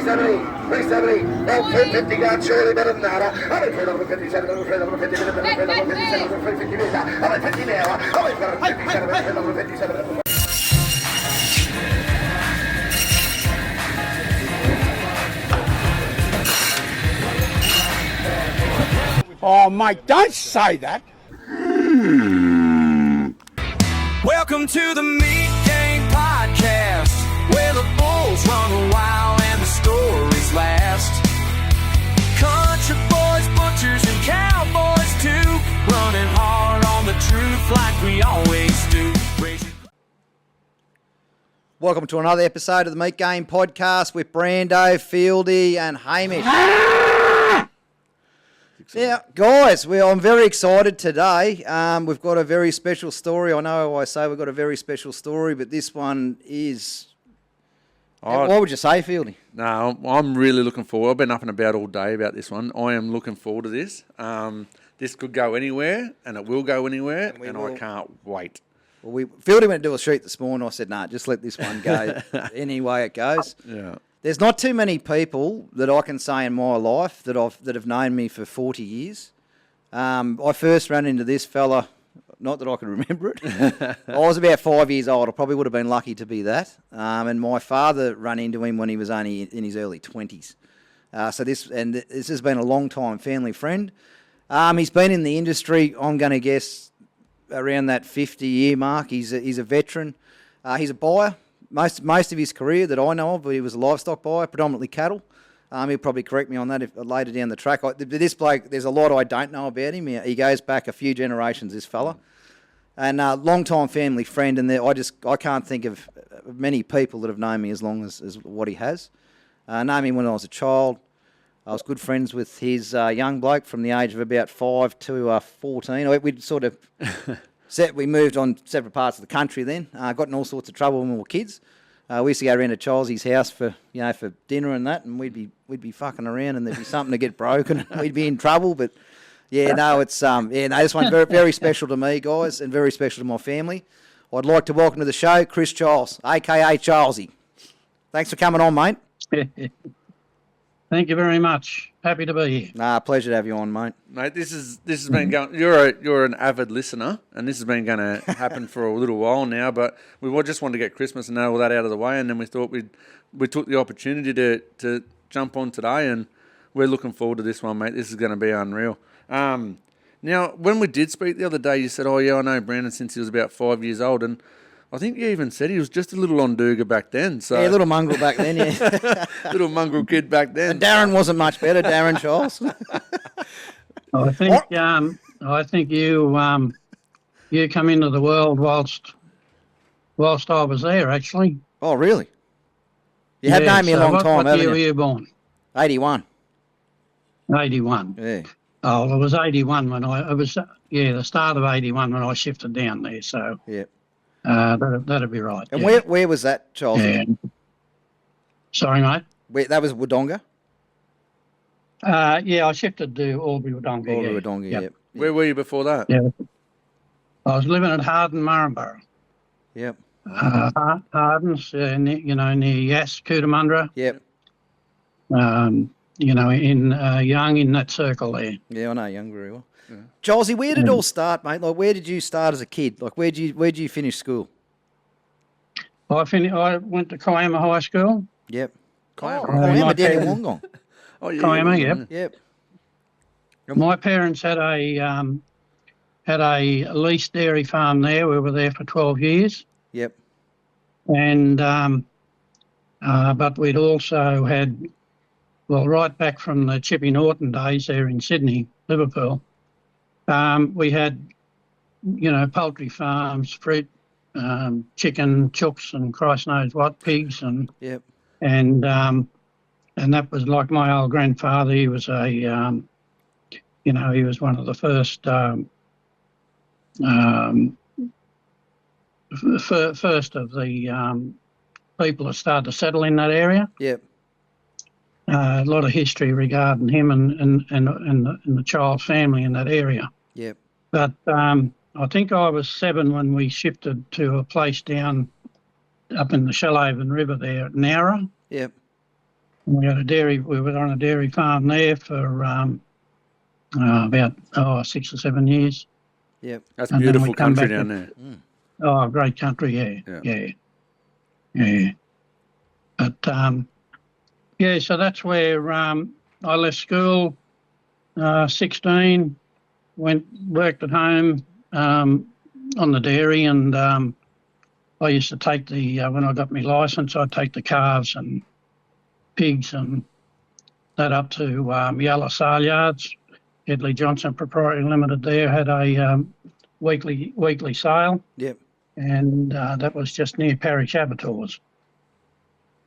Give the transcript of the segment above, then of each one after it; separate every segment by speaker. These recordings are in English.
Speaker 1: 370, 370, well, 350 guard surely better than that. I'm afraid over 57, I'm afraid over 50, I'm afraid over 57, I'm afraid 50 meters. I'm at 50 now, I'm afraid 57, I'm afraid over 57.
Speaker 2: Oh, mate, don't say that.
Speaker 3: Welcome to the Meat Game Podcast, where the bulls run wild and the stories last. Country boys, butchers, and cowboys too, running hard on the truth like we always do.
Speaker 4: Welcome to another episode of the Meat Game Podcast with Brando, Fieldy, and Hamish. Yeah, guys, I'm very excited today. We've got a very special story. I know I say we've got a very special story, but this one is... What would you say, Fieldy?
Speaker 5: No, I'm really looking forward. I've been up and about all day about this one. I am looking forward to this. This could go anywhere, and it will go anywhere, and I can't wait.
Speaker 4: Well, Fieldy went to do a shoot this morning. I said, nah, just let this one go any way it goes.
Speaker 5: Yeah.
Speaker 4: There's not too many people that I can say in my life that have known me for 40 years. I first ran into this fella, not that I can remember it. I was about 5 years old. I probably would have been lucky to be that. And my father ran into him when he was only in his early 20s. So this has been a long time family friend. He's been in the industry, I'm going to guess, around that 50-year mark. He's a veteran. He's a buyer. Most of his career that I know of, he was a livestock buyer, predominantly cattle. He'll probably correct me on that if later down the track. This bloke, there's a lot I don't know about him. He goes back a few generations, this fella, and long-time family friend. And I can't think of many people that have known me as long as what he has. Known him when I was a child. I was good friends with his young bloke from the age of about 5 to 14. We'd sort of. We moved on separate parts of the country then. Got in all sorts of trouble when we were kids. We used to go around to Childs's house for dinner and that, and we'd be fucking around, and there'd be something to get broken, and we'd be in trouble. But this one's very, very special to me, guys, and very special to my family. I'd like to welcome to the show Chris Childs, aka Childsy. Thanks for coming on, mate.
Speaker 6: Thank you very much. Happy to be here.
Speaker 4: Pleasure to have you on, mate.
Speaker 5: Mate, this has been going. You're an avid listener, and this has been going to happen for a little while now. But we just wanted to get Christmas and all that out of the way, and then we thought we took the opportunity to jump on today, and we're looking forward to this one, mate. This is going to be unreal. Now, when we did speak the other day, you said, "Oh yeah, I know Brandon since he was about 5 years old," and I think you even said he was just a little Onduga back then. So
Speaker 4: yeah, a little mongrel back then, yeah.
Speaker 5: Little mongrel kid back then.
Speaker 4: And Darren wasn't much better, Darren Charles.
Speaker 6: I think you come into the world whilst I was there, actually.
Speaker 4: Oh, really? You have known me a long time, haven't you?
Speaker 6: What year were you born?
Speaker 4: 81.
Speaker 6: 81.
Speaker 4: Yeah.
Speaker 6: Oh, it was 81 the start of 81 when I shifted down there, so...
Speaker 4: Yeah.
Speaker 6: That'd be right.
Speaker 4: And where was that, Charles?
Speaker 6: Yeah. Sorry, mate.
Speaker 4: That was Wodonga?
Speaker 6: I shifted to Albury-Wodonga.
Speaker 4: Albury-Wodonga, yep.
Speaker 5: Where were you before that?
Speaker 6: Yeah. I was living at Harden, Murrumborough.
Speaker 4: Yep.
Speaker 6: Harden's, near Yass, Cootamundra.
Speaker 4: Yep.
Speaker 6: In Young, in that circle there.
Speaker 4: Yeah, I know Young very well. Yeah. Childsy, where did it all start, mate? Like, where did you start as a kid? Like, where'd you finish school?
Speaker 6: I went to Kiama High School.
Speaker 4: Yep.
Speaker 5: Kiama
Speaker 4: down in Wollongong.
Speaker 6: Oh, yeah. Kiama, yep.
Speaker 4: Yep.
Speaker 6: My parents had a leased dairy farm there. We were there for 12 years.
Speaker 4: Yep.
Speaker 6: And but we'd also had, right back from the Chippy Norton days there in Sydney, Liverpool. We had, poultry farms, fruit, chicken, chooks, and Christ knows what, pigs, and
Speaker 4: yep.
Speaker 6: And that was like my old grandfather. He was he was one of the first of the people that started to settle in that area.
Speaker 4: Yep.
Speaker 6: A lot of history regarding him and the Childs family in that area.
Speaker 4: Yep.
Speaker 6: But I think I was 7 when we shifted to a place down up in the Shellhaven River there at Nowra.
Speaker 4: Yep.
Speaker 6: We had a dairy. We were on a dairy farm there for about 6 or 7 years.
Speaker 4: Yep.
Speaker 5: That's
Speaker 6: And then we
Speaker 5: beautiful
Speaker 6: come
Speaker 5: country
Speaker 6: back
Speaker 5: down
Speaker 6: and-
Speaker 5: there.
Speaker 6: Oh, great country, yeah. But so that's where I left school. 16, worked at home on the dairy, and I used to take when I got my licence, I'd take the calves and pigs and that up to Yellow Saleyards. Hedley Johnson Proprietary Limited there had a weekly sale,
Speaker 4: Yep.
Speaker 6: and that was just near Parish Abattoirs.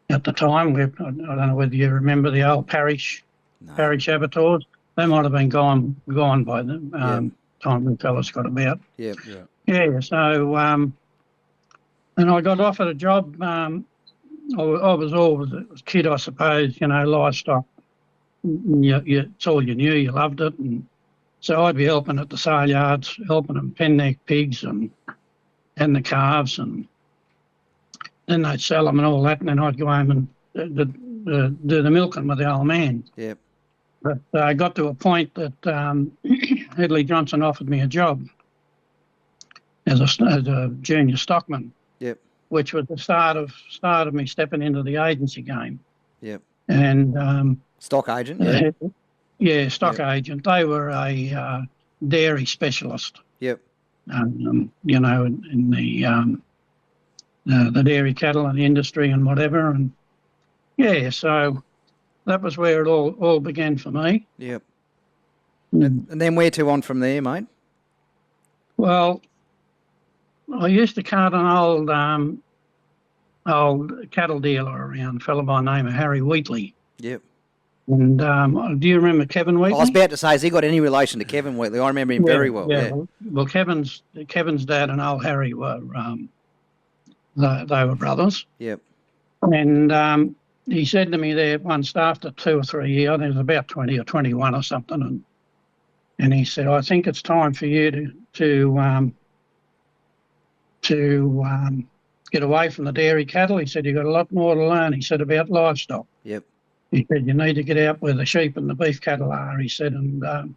Speaker 6: At the time, I don't know whether you remember the old Parish Abattoirs. They might have been gone by the time the fellas got about.
Speaker 4: Yep.
Speaker 6: Yeah, so and I got offered a job. I was always a kid, I suppose, livestock. It's all you knew, you loved it. And so I'd be helping at the sale yards, helping them pen their pigs and the calves, and then they'd sell them and all that, and then I'd go home and do the milking with the old man.
Speaker 4: Yep.
Speaker 6: But I got to a point that Hedley Johnson offered me a job as a junior stockman.
Speaker 4: Yep.
Speaker 6: Which was the start of me stepping into the agency game.
Speaker 4: Yep.
Speaker 6: And
Speaker 4: Stock agent.
Speaker 6: stock agent. They were a dairy specialist.
Speaker 4: Yep.
Speaker 6: In the dairy cattle and the industry and whatever. And so that was where it all began for me.
Speaker 4: Yep. And then where to on from there, mate?
Speaker 6: Well, I used to cart an old cattle dealer around, a fellow by the name of Harry Wheatley.
Speaker 4: Yep.
Speaker 6: And do you remember Kevin Wheatley?
Speaker 4: I was about to say, has he got any relation to Kevin Wheatley? I remember him very well. Yeah.
Speaker 6: Well, Kevin's dad and old Harry were they were brothers.
Speaker 4: Yep.
Speaker 6: And he said to me there once after 2 or 3 years, I think it was about 20 or 21 or something, and he said, I think it's time for you to get away from the dairy cattle. He said, you've got a lot more to learn, he said, about livestock.
Speaker 4: Yep.
Speaker 6: He said, you need to get out where the sheep and the beef cattle are, he said, and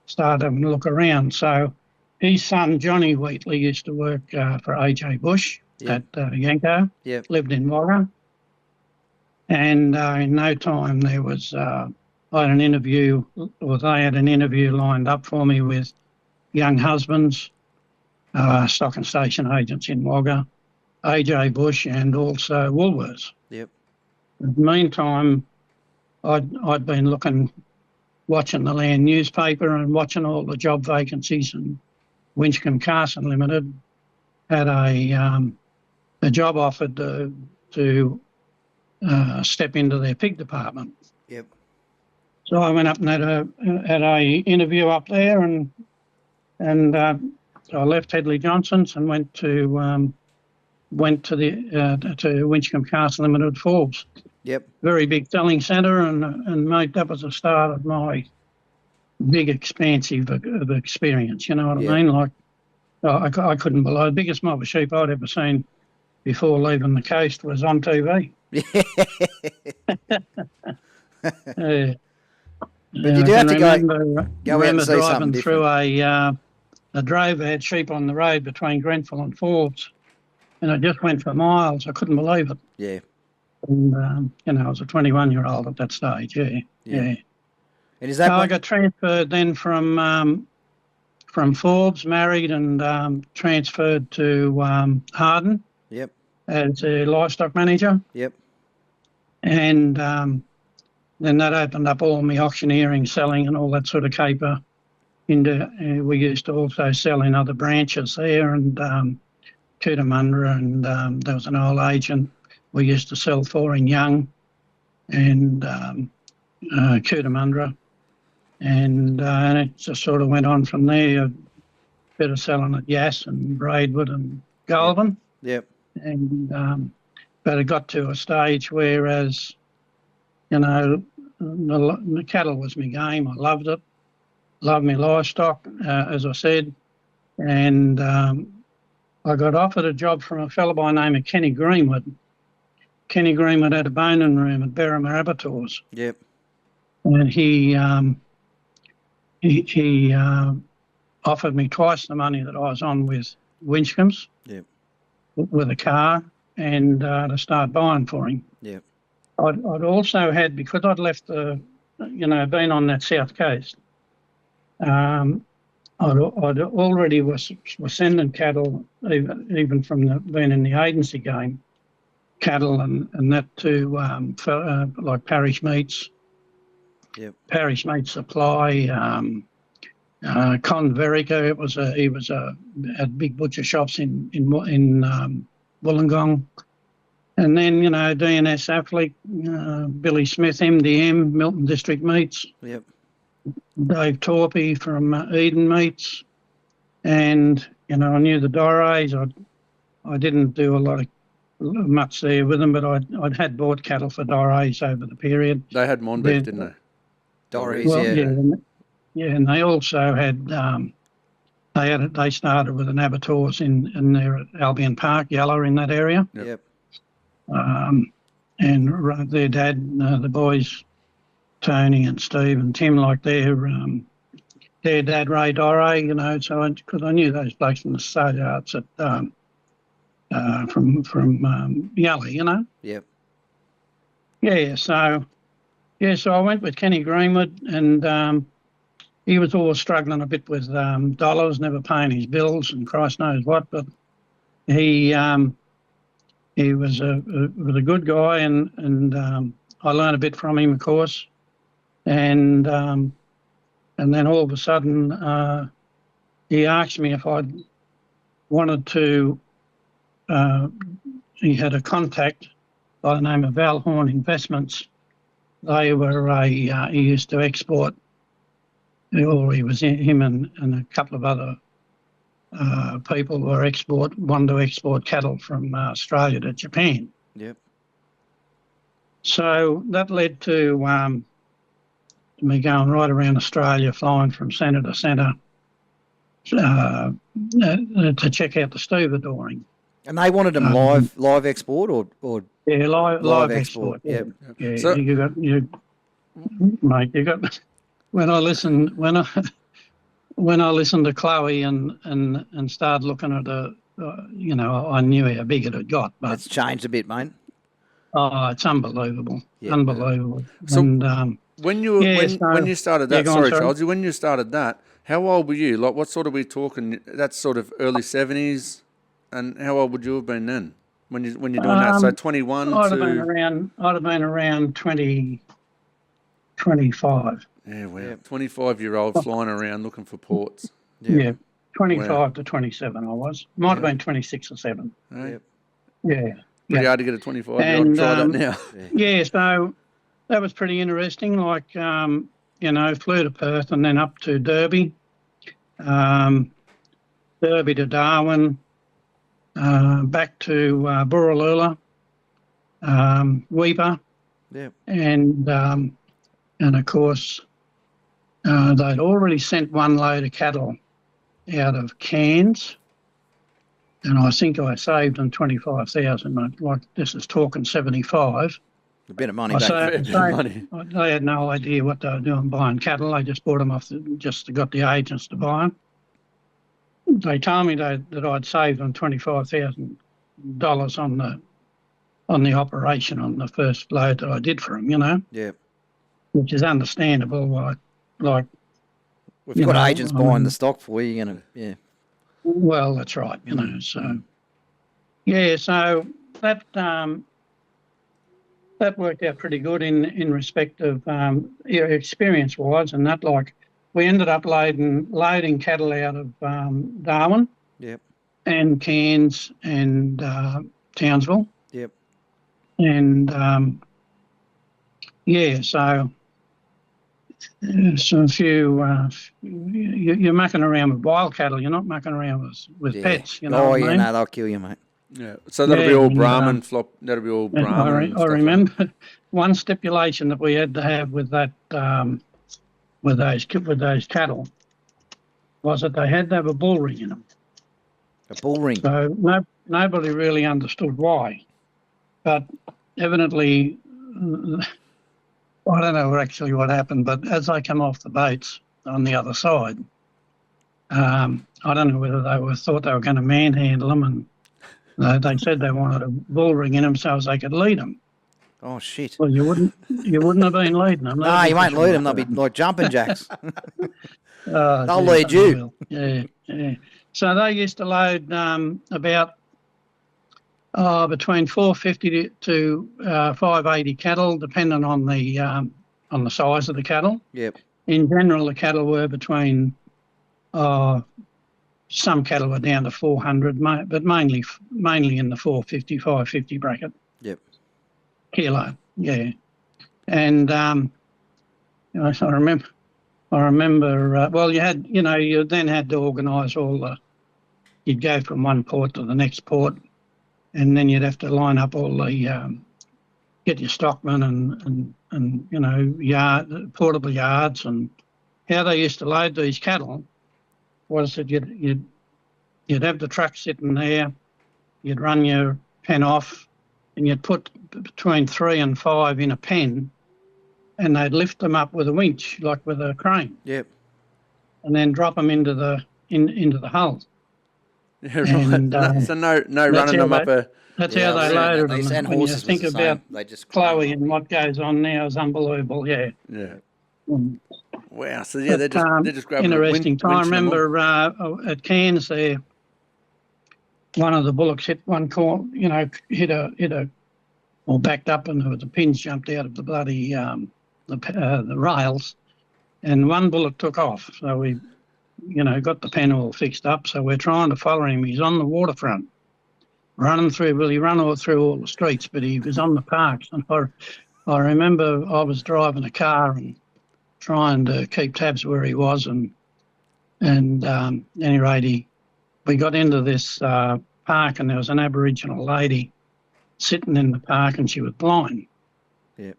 Speaker 6: start having a look around. So his son, Johnny Wheatley, used to work for A.J. Bush at Yanko, lived in Wagga. And in no time there was, I had an interview, or they had an interview lined up for me with Young Husbands, stock and station agents in Wagga, A.J. Bush, and also Woolworths.
Speaker 4: Yep.
Speaker 6: In the meantime, I'd been watching the land newspaper and watching all the job vacancies, and Winchcombe Carson Limited had a job offered to step into their pig department.
Speaker 4: Yep.
Speaker 6: So I went up and had a interview up there, and I left Hedley Johnson's and went to Winchcombe Carson Limited Forbes.
Speaker 4: Yep.
Speaker 6: Very big selling centre, and mate, that was the start of my big expansive of experience. You know what I mean? Like, I couldn't believe the biggest mob of sheep I'd ever seen before leaving the coast was on TV.
Speaker 4: But you do have to go out and see
Speaker 6: driving
Speaker 4: something
Speaker 6: through
Speaker 4: different.
Speaker 6: a drove that had sheep on the road between Grenfell and Forbes, and I just went for miles. I couldn't believe it.
Speaker 4: Yeah.
Speaker 6: And I was a 21-year-old at that stage. Yeah.
Speaker 4: And is that
Speaker 6: So I got transferred then from Forbes, married, and transferred to Harden.
Speaker 4: Yep.
Speaker 6: As a livestock manager.
Speaker 4: Yep.
Speaker 6: And then that opened up all my auctioneering, selling, and all that sort of caper. We used to also sell in other branches there, and Cootamundra, and there was an old agent we used to sell for in Young, and Cootamundra, and it just sort of went on from there. A bit of selling at Yass and Braidwood and Goulburn.
Speaker 4: Yep.
Speaker 6: And but it got to a stage where, as the cattle was my game. I loved it, loved my livestock, as I said, and I got offered a job from a fellow by the name of Kenny Greenwood. Kenny Greenwood had a boning room at Berrima Abattoirs,
Speaker 4: Yep.
Speaker 6: and he offered me twice the money that I was on with Winchcombs
Speaker 4: Yep.
Speaker 6: with a car and to start buying for him.
Speaker 4: Yep.
Speaker 6: I'd also had, because I'd left been on that south coast, I'd already was sending cattle, even from being in the agency game, cattle and that to like Parish Meats,
Speaker 4: Yep.
Speaker 6: Parish Meat Supply, Con Verica. He had big butcher shops in Wollongong. And then, DNS Athlete, Billy Smith, MDM, Milton District Meats,
Speaker 4: Yep.
Speaker 6: Dave Torpy from Eden Meats. And, I knew the Dores. I didn't do much there with them, but I'd had bought cattle for Dores over the period.
Speaker 5: They had Monbeef, didn't they?
Speaker 4: Doris,
Speaker 6: Well,
Speaker 4: yeah.
Speaker 6: and they also had, they started with an abattoirs in there at Albion Park, Yellow, in that area.
Speaker 4: Yep.
Speaker 6: And their dad, the boys, Tony and Steve and Tim, like their dad, Ray Dore, so because I knew those blokes from the saleyards from Yally,
Speaker 4: Yep.
Speaker 6: So I went with Kenny Greenwood, and he was always struggling a bit with dollars, never paying his bills, and Christ knows what. But he was a good guy, and I learned a bit from him, of course. And then all of a sudden, he asked me if I'd wanted to. He had a contact by the name of Valhorn Investments. They were he used to export, or him and a couple of other people wanted to export cattle from Australia to Japan.
Speaker 4: Yep.
Speaker 6: So that led to me going right around Australia, flying from centre to centre to check out the stevedoring.
Speaker 4: And they wanted them live export or
Speaker 6: Yeah, live export.
Speaker 4: Yep.
Speaker 6: Yeah,
Speaker 5: So-
Speaker 6: mate. You got when I listened to Chloe and started looking at I knew how big it had got, but
Speaker 4: it's changed a bit, mate.
Speaker 6: it's unbelievable,
Speaker 4: Yeah.
Speaker 6: unbelievable.
Speaker 5: So-
Speaker 6: And
Speaker 5: When you when you started that,
Speaker 6: go on,
Speaker 5: sorry,
Speaker 6: sorry.
Speaker 5: Childsy, when you started that, how old were you? Like, what sort of we talking? That's sort of early 70s, and how old would you have been then when you're doing that? So 21
Speaker 6: I'd
Speaker 5: to
Speaker 6: have been around 20, 25.
Speaker 5: yeah, wow, 25-year-old flying around looking for ports.
Speaker 6: Yeah, 25
Speaker 5: Wow.
Speaker 6: to 27 I was. Might have been 26 or 7.
Speaker 5: Hey?
Speaker 4: Yep.
Speaker 6: Yeah.
Speaker 5: Pretty
Speaker 6: Yeah.
Speaker 5: hard to get a 25-year-old to
Speaker 6: And,
Speaker 5: try that now.
Speaker 6: Yeah, so that was pretty interesting. Like, flew to Perth and then up to Derby, Derby to Darwin, back to Burralula, Weeper,
Speaker 4: Yep.
Speaker 6: and of course they'd already sent one load of cattle out of Cairns, and I think I saved them 25,000. Like, this is talking 75.
Speaker 4: A bit of money
Speaker 6: I
Speaker 4: back
Speaker 6: say-
Speaker 4: then.
Speaker 5: Money.
Speaker 6: They had no idea what they were doing buying cattle. They just bought them off, just got the agents to buy them. They told me that I'd saved them $25,000 on the operation on the first load that I did for them,
Speaker 4: Yep.
Speaker 6: which is understandable. Like,
Speaker 4: We've
Speaker 6: You
Speaker 4: got
Speaker 6: know,
Speaker 4: agents buying the stock for you. You're gonna, yeah.
Speaker 6: well, that's right, So, yeah, so that that worked out pretty good in respect of experience wise, and that, like, we ended up loading cattle out of Darwin
Speaker 4: Yep.
Speaker 6: and Cairns and Townsville,
Speaker 4: Yep.
Speaker 6: and so a few you're mucking around with wild cattle. You're not mucking around with
Speaker 4: Yeah.
Speaker 6: pets.
Speaker 4: Oh,
Speaker 6: what I
Speaker 4: yeah,
Speaker 6: mean?
Speaker 4: no, they'll kill you, mate.
Speaker 5: Yeah. So that'll be
Speaker 6: Yeah,
Speaker 5: all
Speaker 6: and,
Speaker 5: Brahman flop. That'll be all
Speaker 6: And
Speaker 5: Brahman. and
Speaker 6: I
Speaker 5: stuff like that.
Speaker 6: remember one stipulation that we had to have with that with those cattle was that they had to have a bull ring in them.
Speaker 4: A bull ring.
Speaker 6: So nobody really understood why, but evidently, I don't know actually what happened, but as they come off the boats on the other side, I don't know whether thought they were going to manhandle them, and they said they wanted a bull ring in them so as they could lead them.
Speaker 4: Oh shit!
Speaker 6: Well, you wouldn't have been leading them.
Speaker 4: No, you won't lead them. They'll be like jumping jacks.
Speaker 6: Oh,
Speaker 4: They'll
Speaker 6: geez,
Speaker 4: lead you.
Speaker 6: unreal. Yeah. So they used to load about between 450 to 580 cattle, depending on the size of the cattle.
Speaker 4: Yep.
Speaker 6: In general, the cattle were between some cattle were down to 400, but mainly in the 450, 550 bracket.
Speaker 4: Yep.
Speaker 6: Kilo, yeah. And I remember. Well, you then had to organise all the. You'd go from one port to the next port, and then you'd have to line up all the. Get your stockmen and portable yards, and how they used to load these cattle was that you'd have the truck sitting there, you'd run your pen off, and you'd put between 3 and 5 in a pen, and they'd lift them up with a winch, like with a crane.
Speaker 4: Yep.
Speaker 6: And then drop them into the hull.
Speaker 5: Yeah, right.
Speaker 6: And,
Speaker 5: so no running them up a.
Speaker 6: That's how they loaded them.
Speaker 4: And
Speaker 6: When you
Speaker 4: horses
Speaker 6: think
Speaker 4: was the same.
Speaker 6: about
Speaker 4: They just
Speaker 6: Chloe and what goes on now is unbelievable. Yeah.
Speaker 5: Yeah.
Speaker 6: Mm.
Speaker 5: Wow. So yeah,
Speaker 6: But,
Speaker 5: they're just grabbing
Speaker 6: interesting time. I
Speaker 5: winching them
Speaker 6: remember at Cairns there, one of the bullocks hit one corner, or backed up, and there was a pins jumped out of the bloody the rails, and one bullock took off. So we, got the pen all fixed up. So we're trying to follow him. He's on the waterfront, running through. Well, he ran all through all the streets, but he was on the parks. And I remember I was driving a car and trying to keep tabs where he was, and at any rate, we got into this park, and there was an Aboriginal lady sitting in the park, and she was blind.
Speaker 4: Yep.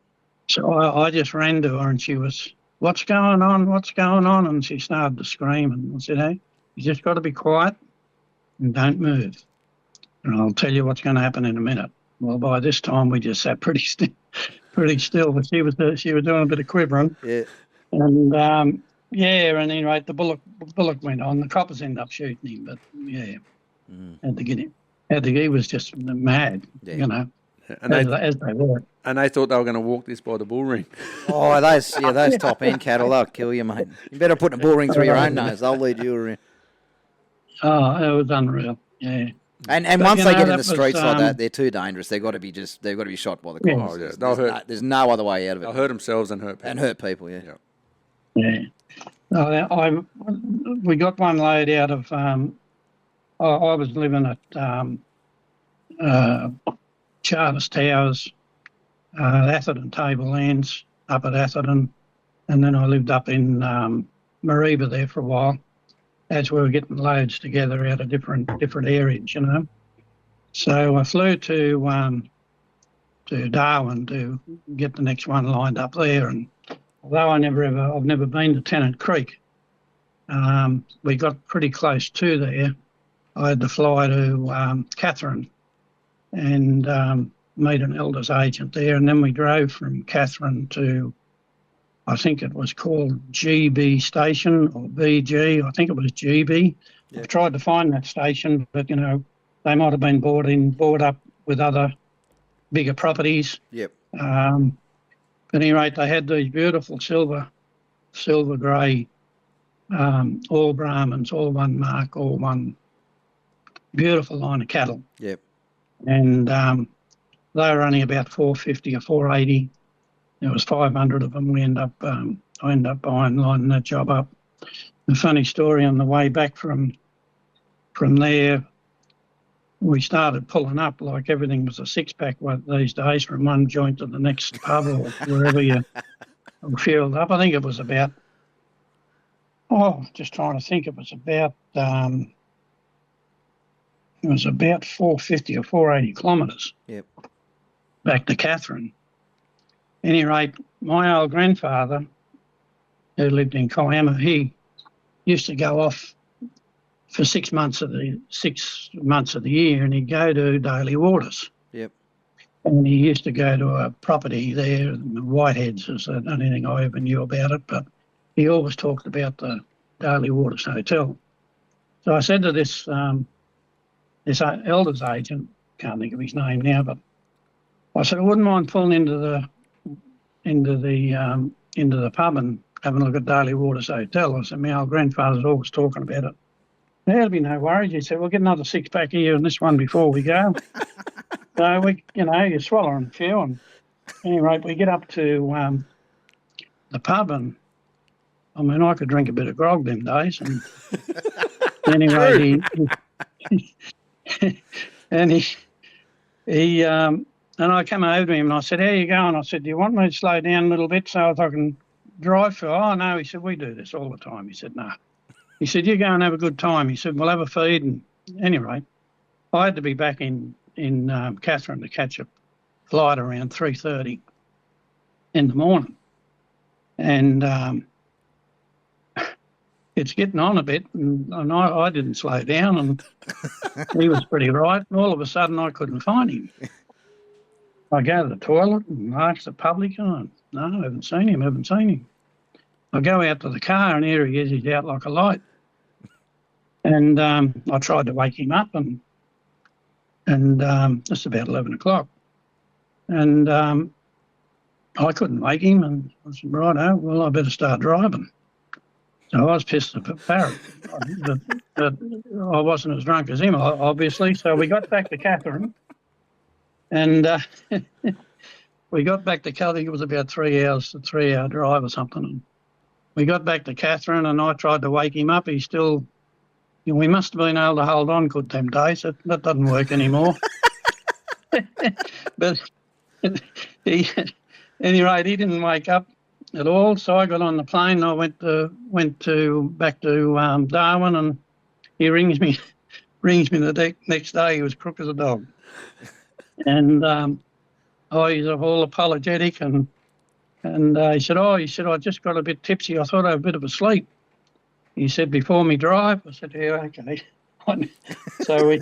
Speaker 6: So I just ran to her, and she was, "What's going on? What's going on?" And she started to scream, and I said, "Hey, you just got to be quiet and don't move, and I'll tell you what's going to happen in a minute." Well, by this time we just sat pretty still, but she was doing a bit of quivering.
Speaker 4: Yeah.
Speaker 6: And at any rate, the bullock went on. The coppers ended up shooting him, but had to get him. He was just mad,
Speaker 5: And
Speaker 6: as they were.
Speaker 5: And they thought they were going to walk this by the bull ring.
Speaker 4: Oh, those top end cattle, they'll kill you, mate. You better put a bull ring through your own nose. They'll lead you around.
Speaker 6: Oh, it was unreal. Yeah.
Speaker 4: And
Speaker 6: But,
Speaker 4: once they get in the
Speaker 6: that
Speaker 4: streets
Speaker 6: was,
Speaker 4: like that, they're too dangerous. They've got to be shot by the
Speaker 6: Yeah.
Speaker 4: cops.
Speaker 5: Oh, yeah.
Speaker 4: There's no other way out of it.
Speaker 5: They'll hurt themselves and hurt people.
Speaker 4: And hurt people, yeah.
Speaker 6: Yeah. We got one load out of. I was living at Charters Towers, Atherton Tablelands, up at Atherton, and then I lived up in Mareeba there for a while, as we were getting loads together out of different areas, So I flew to Darwin to get the next one lined up there, and although I've never been to Tennant Creek, we got pretty close to there. I had to fly to Catherine and meet an elders agent there, and then we drove from Catherine to, I think it was called GB Station or BG. I think it was GB.
Speaker 4: Yep.
Speaker 6: I tried to find that station, but they might have been bought up with other bigger properties.
Speaker 4: Yep.
Speaker 6: At any rate, they had these beautiful silver grey, all Brahmins, all one mark, all one beautiful line of cattle.
Speaker 4: Yep.
Speaker 6: And they were only about 450 or 480. There was 500 of them. I ended up lining that job up. A funny story, on the way back from there, we started pulling up like everything was a six-pack these days, from one joint to the next pub or wherever you fueled up. I think it was about, just trying to think, it was about 450 or 480 kilometres.
Speaker 4: Yep.
Speaker 6: Back to Catherine. Any rate, my old grandfather, who lived in Kiama, he used to go off for 6 months of the year, and he'd go to Daily Waters.
Speaker 4: Yep.
Speaker 6: And he used to go to a property there, in the Whiteheads, is the only thing I ever knew about it, but he always talked about the Daily Waters Hotel. So I said to this elders agent, can't think of his name now, but I said I wouldn't mind pulling into the pub and having a look at Daily Waters Hotel. I said my old grandfather's always talking about it. There'll be no worries. He said we'll get another 6-pack here and this one before we go. So you're swallowing a few, and at any rate, we get up to the pub, and I mean, I could drink a bit of grog them days, and anyway, and I came over to him and I said, "How you going?" I said, "Do you want me to slow down a little bit so I can drive for?" "Oh no," he said, "we do this all the time." He said, "No." He said, "You go and have a good time." He said, "We'll have a feed." And anyway, I had to be back in Catherine to catch a flight around 3:30 in the morning, and it's getting on a bit, and I didn't slow down, and he was pretty right. And all of a sudden, I couldn't find him. I go to the toilet and ask the publican, "No, I haven't seen him. I go out to the car, and here he is. He's out like a light. And I tried to wake him up, and it's about 11 o'clock. And I couldn't wake him, and I said, "Righto, well, I better start driving." So I was pissed at the parrot, but I wasn't as drunk as him, obviously. So we got back to Catherine, and we got back to Catherine. It was about 3 hours, a 3-hour drive or something. And we got back to Catherine, and I tried to wake him up. He still... We must have been able to hold on good them days. That doesn't work anymore. But at any rate, he didn't wake up at all. So I got on the plane and I went back to Darwin, and he rings me the next day. He was crook as a dog, and he's all apologetic, and he said, I just got a bit tipsy. I thought I had a bit of a sleep. He said, "Before me drive?" I said, "Yeah, okay." So we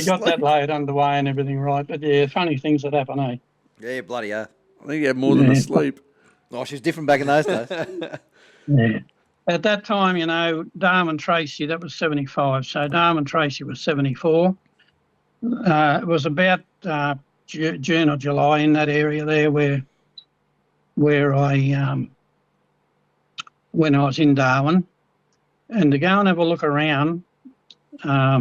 Speaker 6: got that load underway and everything right. But yeah, funny things that happen, eh?
Speaker 4: Yeah, bloody hell.
Speaker 5: I think he had more than a sleep.
Speaker 4: Oh, she was different back in those days.
Speaker 6: Yeah. At that time, Darwin Tracy, that was 75. So Darwin Tracy was 74. It was about June or July in that area there where I when I was in Darwin. And to go and have a look around out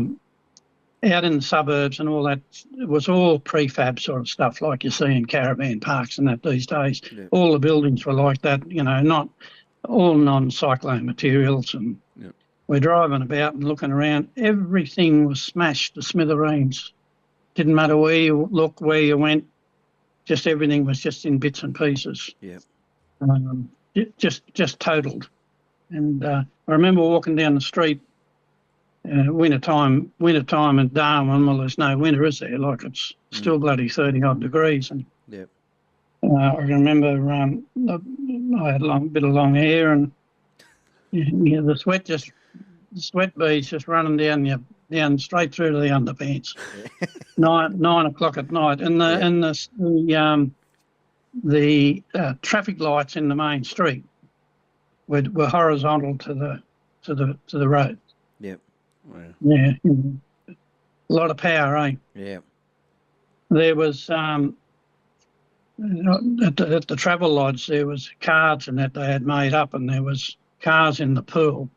Speaker 6: in the suburbs and all that, it was all prefab sort of stuff like you see in caravan parks and that these days. Yeah. All the buildings were like that, not all non-cyclone materials. And we're driving about and looking around. Everything was smashed to smithereens. Didn't matter where you looked, where you went, just everything was just in bits and pieces.
Speaker 4: Yeah.
Speaker 6: Just totaled. And I remember walking down the street, winter time in Darwin. Well, there's no winter, is there? Like it's still bloody 30-odd degrees. And I remember I had a bit of long hair, and the sweat beads just running down straight through to the underpants. 9 o'clock at night, and the traffic lights in the main street were horizontal to the road.
Speaker 4: Yep.
Speaker 6: Yeah. A lot of power, eh?
Speaker 4: Yeah.
Speaker 6: There was at the travel lodge there was cards and that they had made up, and there was cars in the pool,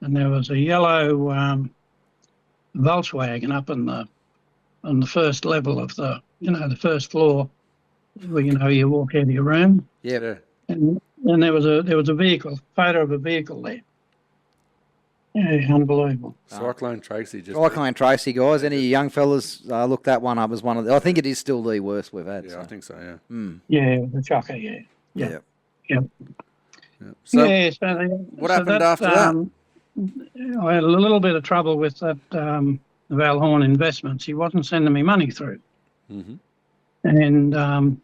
Speaker 6: and there was a yellow Volkswagen up on the first level of the first floor where you walk out of your room.
Speaker 4: Yeah.
Speaker 6: And there was a vehicle, photo of a vehicle there. Yeah, unbelievable.
Speaker 5: Cyclone Tracy.
Speaker 4: Cyclone Tracy, guys. Any young fellas look that one up as one of the... I think it is still the worst we've had.
Speaker 5: Yeah,
Speaker 4: so.
Speaker 5: I think so, yeah.
Speaker 6: Mm. Yeah, the chocker, yeah.
Speaker 4: Yeah.
Speaker 5: So,
Speaker 6: so
Speaker 5: what happened after that?
Speaker 6: I had a little bit of trouble with that Valhorn Investments. He wasn't sending me money through.
Speaker 5: Mm-hmm.
Speaker 6: And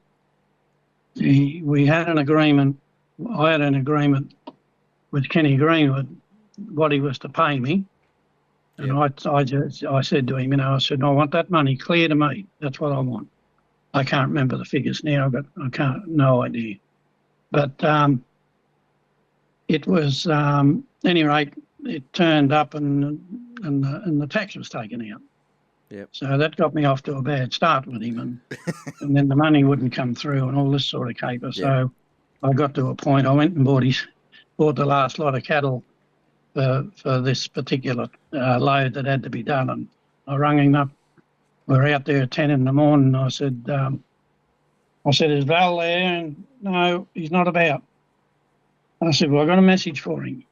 Speaker 6: we had an agreement. I had an agreement with Kenny Greenwood what he was to pay me, and I said to him, I said, I want that money clear to me. That's what I want. I can't remember the figures now, but no idea. But it was, any rate, it turned up and the tax was taken out.
Speaker 4: Yep.
Speaker 6: So that got me off to a bad start with him, and then the money wouldn't come through and all this sort of caper. So I got to a point, I went and bought the last lot of cattle for this particular load that had to be done. And I rang him up. We were out there at 10 in the morning. I said, is Val there? And no, he's not about. I said, well, I got a message for him.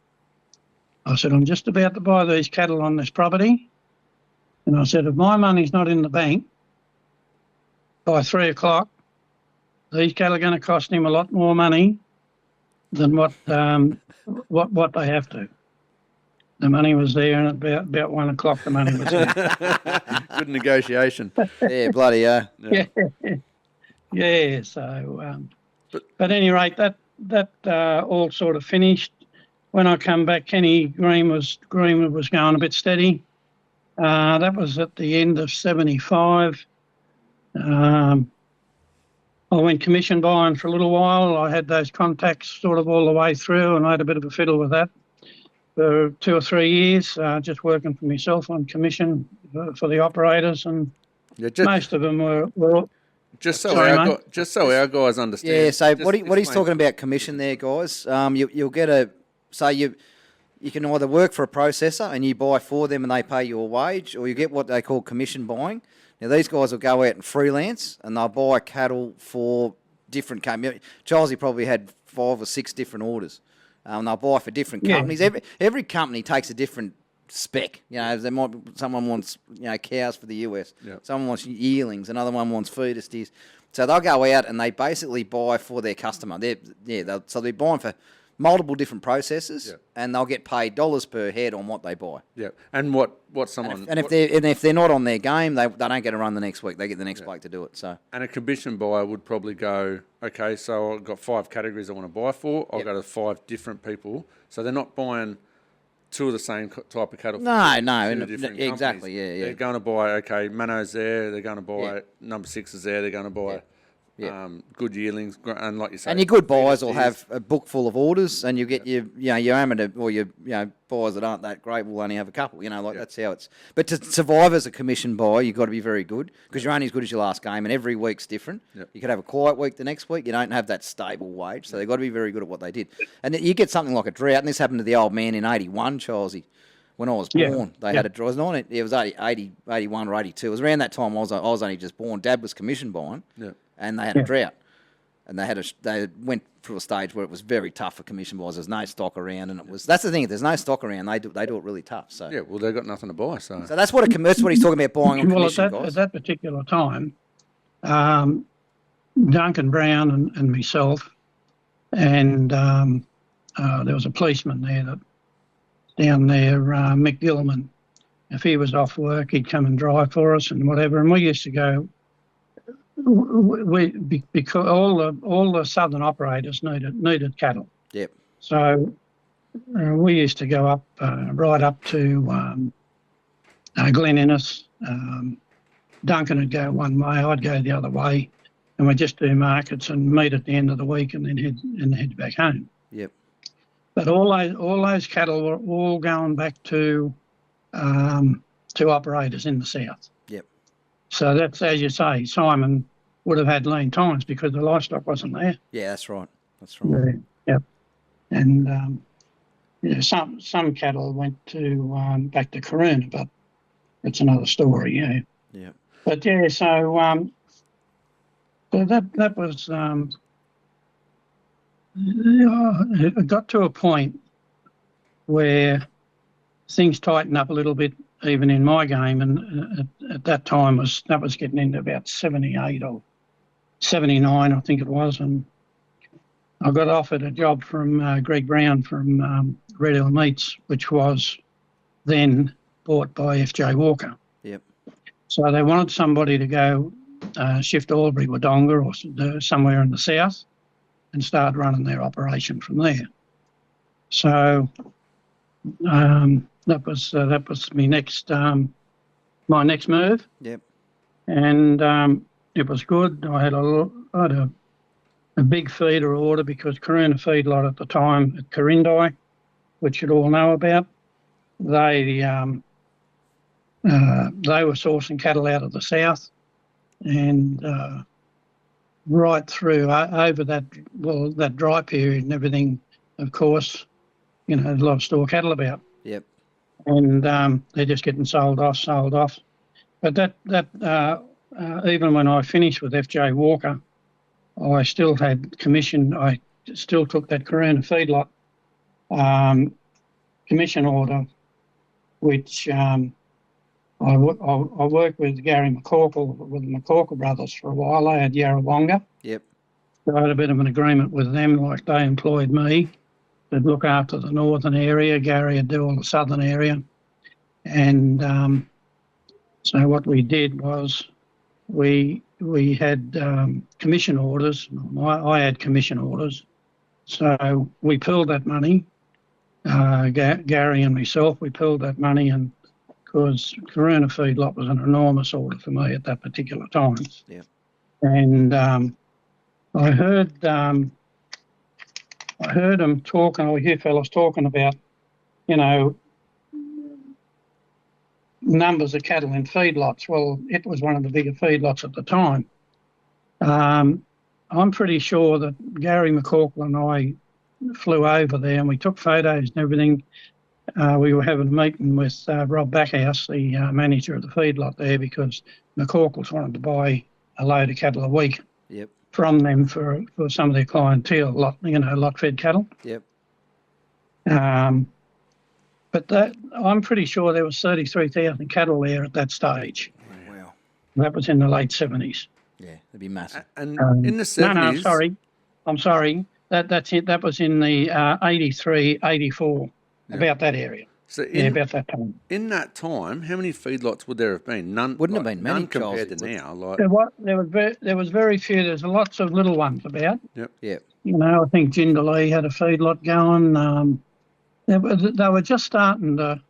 Speaker 6: I said, I'm just about to buy these cattle on this property. And I said, if my money's not in the bank by 3 o'clock, these cattle are going to cost him a lot more money than what they have to. The money was there, and about 1 o'clock the money was there.
Speaker 5: Good negotiation.
Speaker 4: Yeah, bloody yeah.
Speaker 6: Yeah. So, but at any rate, that all sort of finished. When I come back, Kenny Green was going a bit steady. That was at the end of 75. I went commission buying for a little while. I had those contacts sort of all the way through, and I had a bit of a fiddle with that for 2 or 3 years, just working for myself on commission for the operators, and most of them were
Speaker 5: just so our guys understand.
Speaker 4: Yeah. So what he's talking about commission there, guys. You'll get you can either work for a processor and you buy for them and they pay you a wage, or you get what they call commission buying. Now, these guys will go out and freelance and they'll buy cattle for different companies. Childsy probably had 5 or 6 different orders. They'll buy for different companies. Every company takes a different spec. You know, someone wants cows for the US. Yep. Someone wants yearlings. Another one wants feeder steers. So they'll go out and they basically buy for their customer. So they're buying for multiple different processors, and they'll get paid dollars per head on what they buy.
Speaker 5: Yeah, and what someone
Speaker 4: if they're not on their game, they don't get to run the next week. They get the next bloke to do it. So
Speaker 5: and a commission buyer would probably go, okay, so I've got 5 categories I want to buy for. I'll go to 5 different people, so they're not buying 2 of the same type of cattle.
Speaker 4: Exactly. Yeah.
Speaker 5: They're going to buy Mano's there. They're going to buy number 6 is there. They're going to buy. Good yearlings, and like you say,
Speaker 4: and your good buyers will have a book full of orders, and you get your amateur or your buyers that aren't that great will only have a couple. That's how it's. But to survive as a commission buyer, you've got to be very good, because you're only as good as your last game, and every week's different. Yep. You could have a quiet week the next week. You don't have that stable wage, so they've got to be very good at what they did. And you get something like a drought, and this happened to the old man in '81, Childsy. When I was born, they had a drought. It was 80, 81 or 82. It was around that time I was only just born. Dad was commission buying. Yeah. And they had a drought, and they went through a stage where it was very tough for commission buyers. There's no stock around, and that's the thing. If there's no stock around, they do it really tough. So
Speaker 5: well, they've got nothing to buy. So
Speaker 4: that's what he's talking about buying on commission, guys.
Speaker 6: At that particular time, Duncan Brown and myself, and there was a policeman there down there, Mick Gilman. If he was off work, he'd come and drive for us and whatever. And we used to go. Because all the southern operators needed cattle.
Speaker 4: Yep.
Speaker 6: So we used to go up right up to Glen Innes. Duncan would go one way, I'd go the other way, and we'd just do markets and meet at the end of the week and then head back home.
Speaker 4: Yep.
Speaker 6: But all those cattle were all going back to operators in the south. So that's, as you say, Simon would have had lean times because the livestock wasn't there.
Speaker 4: Yeah, that's right.
Speaker 6: Yeah. And some cattle went to back to Karoona, but it's another story. Yeah.
Speaker 4: Yeah.
Speaker 6: But so that was it got to a point where things tightened up a little bit, even in my game, and at that time that was getting into about 78 or 79, I think it was, and I got offered a job from Greg Brown from Red Hill Meats, which was then bought by F.J. Walker.
Speaker 4: Yep.
Speaker 6: So they wanted somebody to go shift to Albury, Wodonga, or somewhere in the south, and start running their operation from there. So that was my next move.
Speaker 4: Yep.
Speaker 6: And it was good. I had a big feeder order because Caruna Feedlot at the time at Corindi, which you'd all know about, they were sourcing cattle out of the south, and right through over that dry period and everything, of course, there's a lot of store cattle about.
Speaker 4: Yep.
Speaker 6: And they're just getting sold off. But that even when I finished with FJ Walker, I still had commission. I still took that Caruna Feedlot commission order, which I worked with Gary McCorkle, with the McCorkle brothers for a while. They had Yarrawonga.
Speaker 4: Yep.
Speaker 6: So I had a bit of an agreement with them, like they employed me to look after the northern area. Gary would do all the southern area. And so what we did was we had commission orders. I had commission orders. So we pulled that money, Gary and myself, we pulled that money, and because Caruna Feedlot was an enormous order for me at that particular time.
Speaker 4: Yeah.
Speaker 6: And I heard them talking, or you fellas talking about, numbers of cattle in feedlots. Well, it was one of the bigger feedlots at the time. I'm pretty sure that Gary McCorkle and I flew over there and we took photos and everything. We were having a meeting with Rob Backhouse, the manager of the feedlot there, because McCorkles wanted to buy a load of cattle a week.
Speaker 4: Yep.
Speaker 6: From them for some of their clientele, lot fed cattle.
Speaker 4: Yep.
Speaker 6: But that, I'm pretty sure there was 33,000 cattle there at that stage.
Speaker 4: Wow.
Speaker 6: That was in the late 70s.
Speaker 4: Yeah, it'd be massive.
Speaker 5: And in the 70s...
Speaker 6: No, I'm sorry. That's it. That was in the 83, 84, about that area.
Speaker 5: So
Speaker 6: about that time.
Speaker 5: In that time, how many feedlots would there have been? None.
Speaker 4: Wouldn't have been many,
Speaker 5: None compared
Speaker 4: Charles,
Speaker 5: to now. Like,
Speaker 6: There was very few. There's lots of little ones about.
Speaker 5: Yep.
Speaker 4: Yep.
Speaker 6: I think Jindalee had a feedlot going. They were just starting to,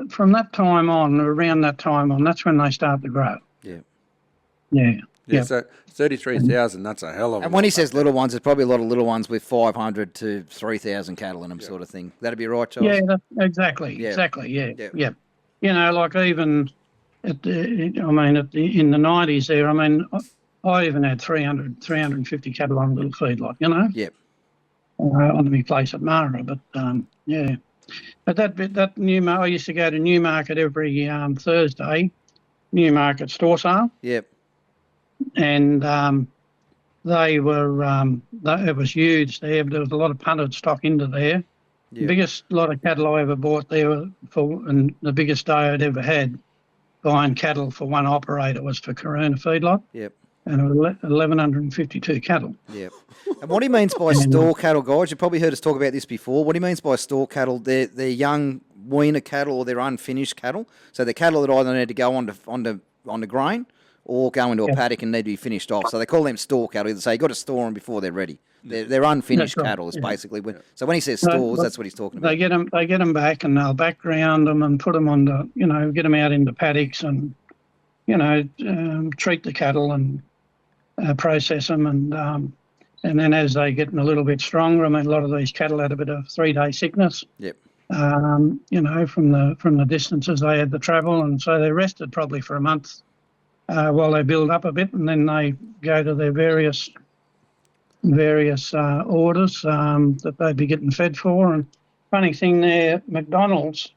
Speaker 6: from that time on, around that time on, that's when they started to grow.
Speaker 4: Yeah.
Speaker 6: Yeah.
Speaker 5: Yeah, so 33,000, that's a hell of a
Speaker 4: And when he
Speaker 5: lot.
Speaker 4: says little ones, there's probably a lot of little ones with 500 to 3,000 cattle in them, sort of thing. That'd be right, Charles?
Speaker 6: Yeah, exactly.
Speaker 4: Yeah.
Speaker 6: Exactly, yeah.
Speaker 4: Yeah.
Speaker 6: Yeah. Like even in the 90s there, I even had 350 cattle on a little feedlot,
Speaker 4: Yep.
Speaker 6: On my place at Mara, but yeah. But that I used to go to Newmarket every Thursday, Newmarket store sale.
Speaker 4: Yep.
Speaker 6: And they were, it was huge there. There was a lot of punted stock into there.
Speaker 4: Yep.
Speaker 6: The biggest lot of cattle I ever bought there, and the biggest day I'd ever had buying cattle for one operator was for Caruna Feedlot.
Speaker 4: Yep.
Speaker 6: And it was 1,152 cattle.
Speaker 4: Yep. And what he means by store cattle, guys, you've probably heard us talk about this before. What he means by store cattle, they're young weaner cattle or they're unfinished cattle. So they're cattle that either need to go onto grain or go into a paddock and need to be finished off. So they call them store cattle. They say you've got to store them before they're ready. They're unfinished cattle is basically. So when he says stores, that's what he's talking about.
Speaker 6: They get them back and they'll background them and put them on get them out into paddocks and, treat the cattle and process them. And then as they get a little bit stronger, a lot of these cattle had a bit of 3-day sickness.
Speaker 4: Yep.
Speaker 6: From the distances they had to travel, and so they rested probably for a month while they build up a bit, and then they go to their various orders that they'd be getting fed for. And funny thing there, McDonald's,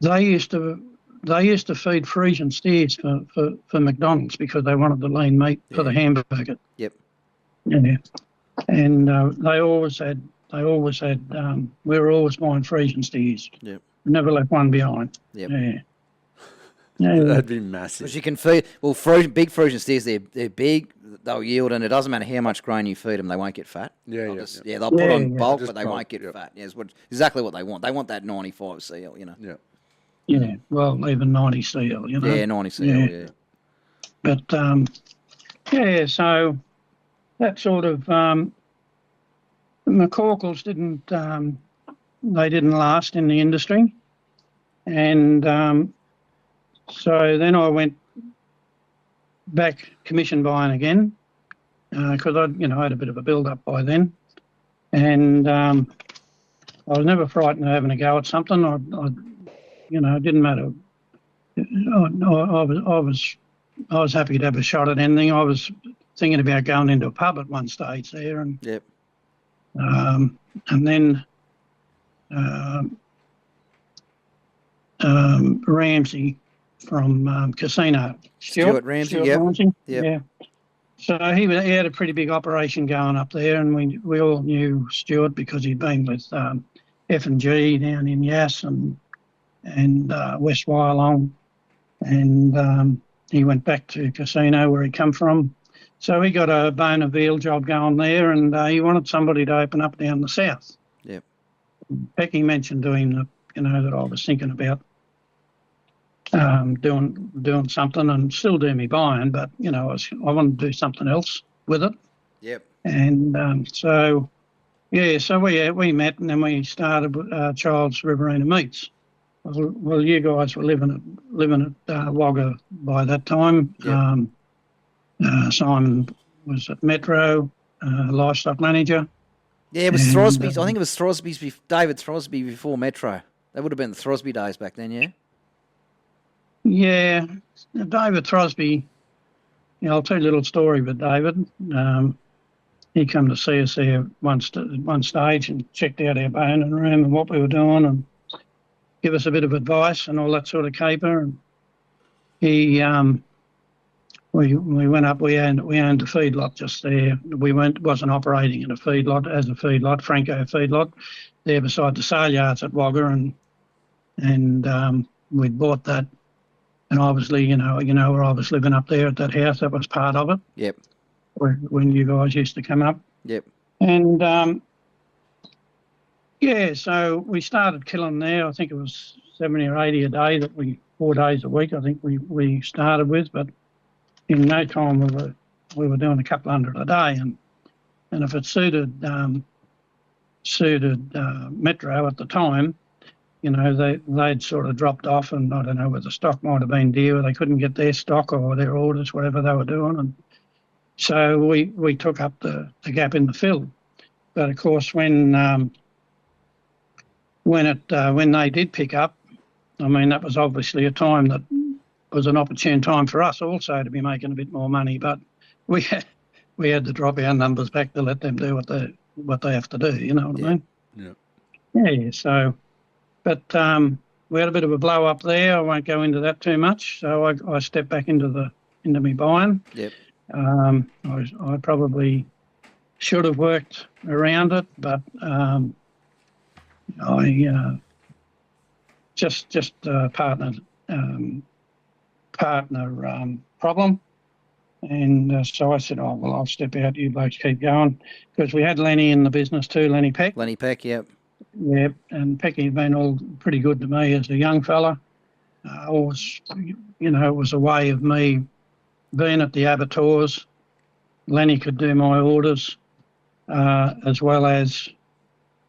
Speaker 6: they used to feed Frisian steers for McDonald's because they wanted the lean meat for the hamburger.
Speaker 4: Yep.
Speaker 6: Yeah. And they always had. We were always buying Frisian steers.
Speaker 4: Yep.
Speaker 6: Never left one behind.
Speaker 4: Yep.
Speaker 6: Yeah.
Speaker 5: That'd be massive.
Speaker 4: Because you can feed, big Frisian steers, they're big, they'll yield, and it doesn't matter how much grain you feed them, they won't get fat.
Speaker 5: They'll
Speaker 4: put on bulk,
Speaker 5: Just
Speaker 4: but they
Speaker 5: bulk,
Speaker 4: won't get fat. Yeah, it's exactly what they want. They want that 95 CL,
Speaker 5: Yeah.
Speaker 6: Yeah, well, even 90 CL,
Speaker 4: Yeah, 90 CL, yeah.
Speaker 6: But, so that sort of, McCorkles didn't last in the industry. And so then I went back commission buying again because I had a bit of a build-up by then. And I was never frightened of having a go at something. I it didn't matter. I was happy to have a shot at anything. I was thinking about going into a pub at one stage there, and
Speaker 4: Yep.
Speaker 6: and then Ramsey from Casino.
Speaker 4: Stuart Ramsey, yep.
Speaker 6: Ramsey,
Speaker 4: Yep.
Speaker 6: yeah. So he had a pretty big operation going up there, and we all knew Stuart because he'd been with F&G down in Yass and West Wyalong, and he went back to Casino where he come from. So he got a bone of veal job going there, and he wanted somebody to open up down the south.
Speaker 4: Yep.
Speaker 6: Becky mentioned to him that I was thinking about doing something and still do me buying, but I wanted to do something else with it.
Speaker 4: Yep.
Speaker 6: And so we met, and then we started Child's Riverina Meats. Well, you guys were living at Wagga by that time.
Speaker 4: Yep.
Speaker 6: Simon was at Metro, livestock manager.
Speaker 4: Yeah, it was Throsby's. I think it was Throsby's. David Throsby before Metro. That would have been the Throsby days back then, yeah.
Speaker 6: Yeah, David Throsby. I'll tell you a little story with David. He come to see us there one stage and checked out our boning room and what we were doing, and give us a bit of advice and all that sort of caper. And he, we went up. We owned a feedlot just there. We wasn't operating in a feedlot as a feedlot, Franco feedlot, there beside the saleyards at Wagga, and we'd bought that. And obviously, where I was living up there at that house, that was part of it.
Speaker 4: Yep.
Speaker 6: When you guys used to come up.
Speaker 4: Yep.
Speaker 6: And so we started killing there. I think it was 70 or 80 a day 4 days a week, I think we started with, but in no time we were doing a couple hundred a day, and if it suited Metro at the time, they'd sort of dropped off, and I don't know whether the stock might have been dear, or they couldn't get their stock or their orders, whatever they were doing, and so we took up the gap in the fill. But of course, when they did pick up, I mean, that was obviously a time that was an opportune time for us also to be making a bit more money. But we had to drop our numbers back to let them do what they have to do. You know what I mean?
Speaker 5: Yeah.
Speaker 6: Yeah. So, but we had a bit of a blow up there. I won't go into that too much. So I stepped back into me buying.
Speaker 4: Yep.
Speaker 6: I probably should have worked around it, but I just partner problem, and so I said, "Oh well, I'll step out. You blokes keep going," because we had Lenny in the business too, Lenny Peck.
Speaker 4: Lenny Peck, yep.
Speaker 6: Yep, and Pecky's been all pretty good to me as a young fella. Always, it was a way of me being at the abattoirs. Lenny could do my orders as well as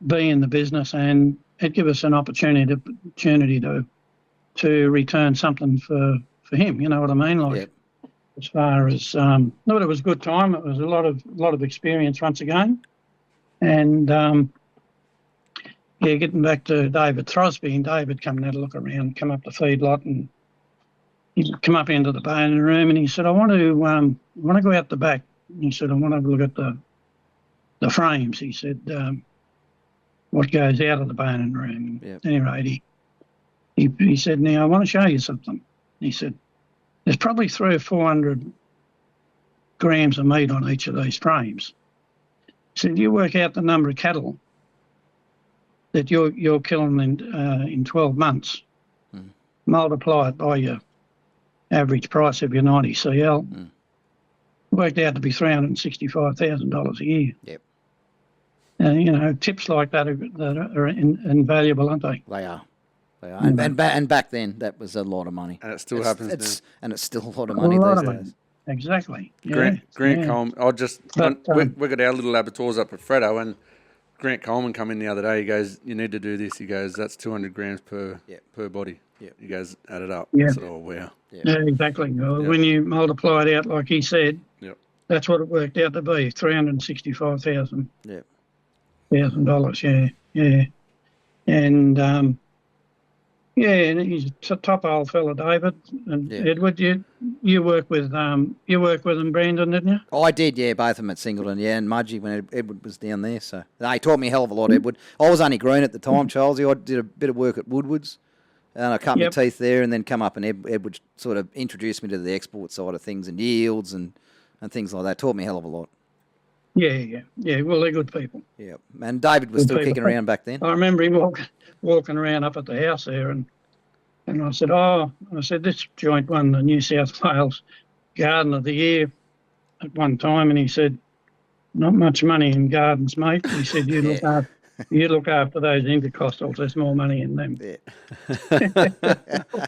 Speaker 6: be in the business, and it give us an opportunity to return something for him. You know what I mean? Like,
Speaker 4: yep.
Speaker 6: As far as but it was a good time. It was a lot of experience once again, and getting back to David Throsby, and David come and had a look around, come up the feedlot, and he'd come up into the boning room, and he said, I want to go out the back. He said, I want to have a look at the frames. He said, what goes out of the boning room.
Speaker 4: Yep.
Speaker 6: At any rate, he said, now I want to show you something. He said, there's probably 300 or 400 grams of meat on each of these frames. He said, you work out the number of cattle that you're killing in 12 months, multiply it by your average price of your 90 CL, worked out to be $365,000 a year.
Speaker 4: Yep.
Speaker 6: And, tips like that are invaluable, aren't they?
Speaker 4: They are. And back then, that was a lot of money.
Speaker 5: And it still happens now.
Speaker 4: And it's still a lot of money these days.
Speaker 6: Exactly.
Speaker 5: Grant Coleman, we got our little abattoirs up at Freddo, and Grant Coleman come in the other day. He goes, "You need to do this." He goes, "That's 200 grams per body."
Speaker 4: Yep.
Speaker 5: He goes, "Add it up."
Speaker 6: Yeah.
Speaker 5: I said, "Oh wow."
Speaker 6: Yeah, exactly. Well, when you multiply it out, like he said,
Speaker 5: Yep.
Speaker 6: that's what it worked out to be, $365,000.
Speaker 4: Yep.
Speaker 6: $1,000, yeah. And and he's a top old fella, David. And
Speaker 4: Yeah.
Speaker 6: Edward, you work with them, Brandon, didn't you?
Speaker 4: Oh, I did, yeah, both of them at Singleton, yeah, and Mudgee when Edward was down there. So he taught me a hell of a lot, Edward. I was only green at the time, Childsy. I did a bit of work at Woodward's, and I cut my teeth there, and then come up, and Edward sort of introduced me to the export side of things and yields and things like that. Taught me a hell of a lot.
Speaker 6: Yeah. Well, they're good people.
Speaker 4: Yeah, and David was still kicking around back then.
Speaker 6: I remember him walking around up at the house there, and I said, this joint won the New South Wales Garden of the Year at one time, and he said, not much money in gardens, mate. He said, you look after those intercostals. There's more money in them.
Speaker 4: Yeah.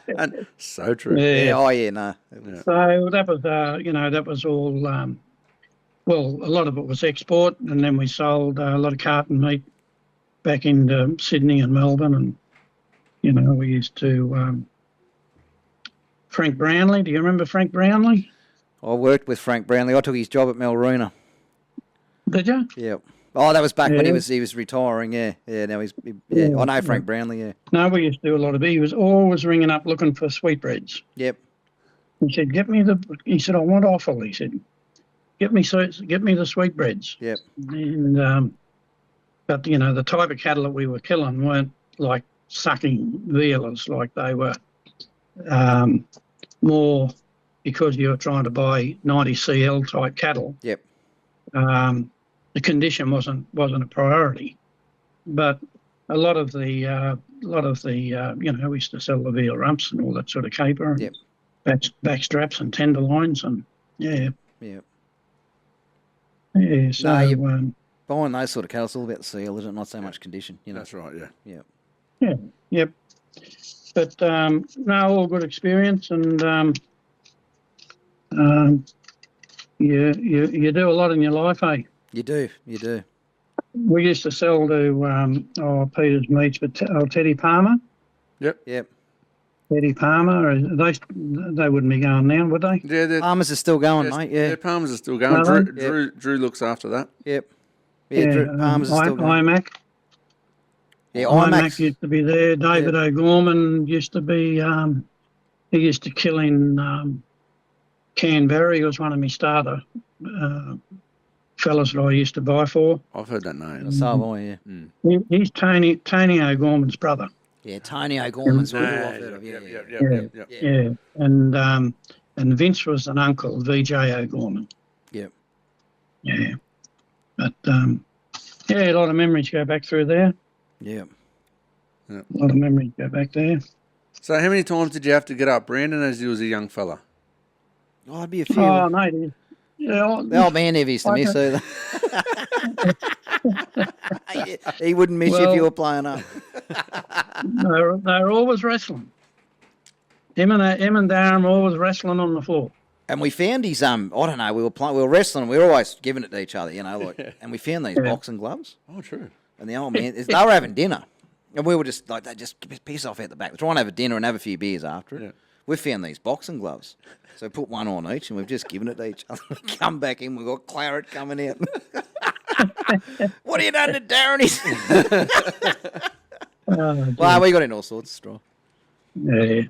Speaker 5: And so true.
Speaker 6: Yeah.
Speaker 4: Oh, yeah, no.
Speaker 6: So that was, that was all. Well, a lot of it was export, and then we sold a lot of carton meat back into Sydney and Melbourne, and we used to. Frank Brownlee, do you remember Frank Brownlee?
Speaker 4: I worked with Frank Brownlee. I took his job at Melrina.
Speaker 6: Did you?
Speaker 4: Yeah. Oh, that was back when he was retiring. Yeah. Now I know Frank Brownlee. Yeah.
Speaker 6: No, we used to do a lot of it. He was always ringing up looking for sweetbreads.
Speaker 4: Yep.
Speaker 6: He said, He said, I want offal. He said, get me the sweetbreads.
Speaker 4: Yep.
Speaker 6: And but the type of cattle that we were killing weren't like sucking vealers, like they were more because you were trying to buy 90 CL type cattle.
Speaker 4: Yep.
Speaker 6: The condition wasn't a priority, but a lot of the we used to sell the veal rumps and all that sort of caper, and
Speaker 4: Yep.
Speaker 6: back straps and tenderloins, and
Speaker 4: Yep.
Speaker 6: So
Speaker 4: buying those sort of cattle, it's all about the seal, isn't it? Not so much condition.
Speaker 5: That's right. Yeah.
Speaker 6: Yep. But no, all good experience, and you do a lot in your life, eh?
Speaker 4: You do.
Speaker 6: We used to sell to Peter's Meats, but Teddy Palmer.
Speaker 4: Yep.
Speaker 6: Teddy Palmer, they wouldn't be going now, would they?
Speaker 5: Yeah.
Speaker 4: Palmers are still going, mate. Yeah.
Speaker 5: Palmers are still going.
Speaker 6: Are
Speaker 5: Drew looks after that.
Speaker 4: Yep. Yeah. Palmers are still going.
Speaker 6: IMAC.
Speaker 4: Yeah.
Speaker 6: IMAC used to be there. David O'Gorman used to be. He used to kill in Canberra. He was one of my starter fellas that I used to buy for.
Speaker 5: I've heard that name.
Speaker 4: So have I, yeah.
Speaker 6: He's Tony O'Gorman's brother.
Speaker 4: Yeah, Tony O'Gorman's what I've heard of.
Speaker 5: Yep.
Speaker 6: Yeah. And Vince was an uncle, VJ O'Gorman.
Speaker 4: Yep.
Speaker 6: Yeah. But a lot of memories go back through there.
Speaker 4: Yep.
Speaker 6: A lot of memories go back there.
Speaker 5: So how many times did you have to get up, Brandon, as you was a young fella?
Speaker 4: Oh, I'd be a few.
Speaker 6: Oh, mate. Yeah,
Speaker 4: The old man never used to miss either. He wouldn't miss you if you were playing up.
Speaker 6: they were always wrestling. Him and Darren were always wrestling on the floor.
Speaker 4: And we found his I don't know, we were wrestling, we were always giving it to each other, and we found these boxing gloves.
Speaker 5: Oh, true.
Speaker 4: And the old man, they were having dinner. And we were just like, they just piss off out the back. We're trying to have a dinner and have a few beers after it.
Speaker 5: Yeah.
Speaker 4: We found these boxing gloves. So we put one on each and we've just given it to each other. We come back in, we've got claret coming out. What have you done to Darren? Well, we got in all sorts of straw.
Speaker 6: Yeah.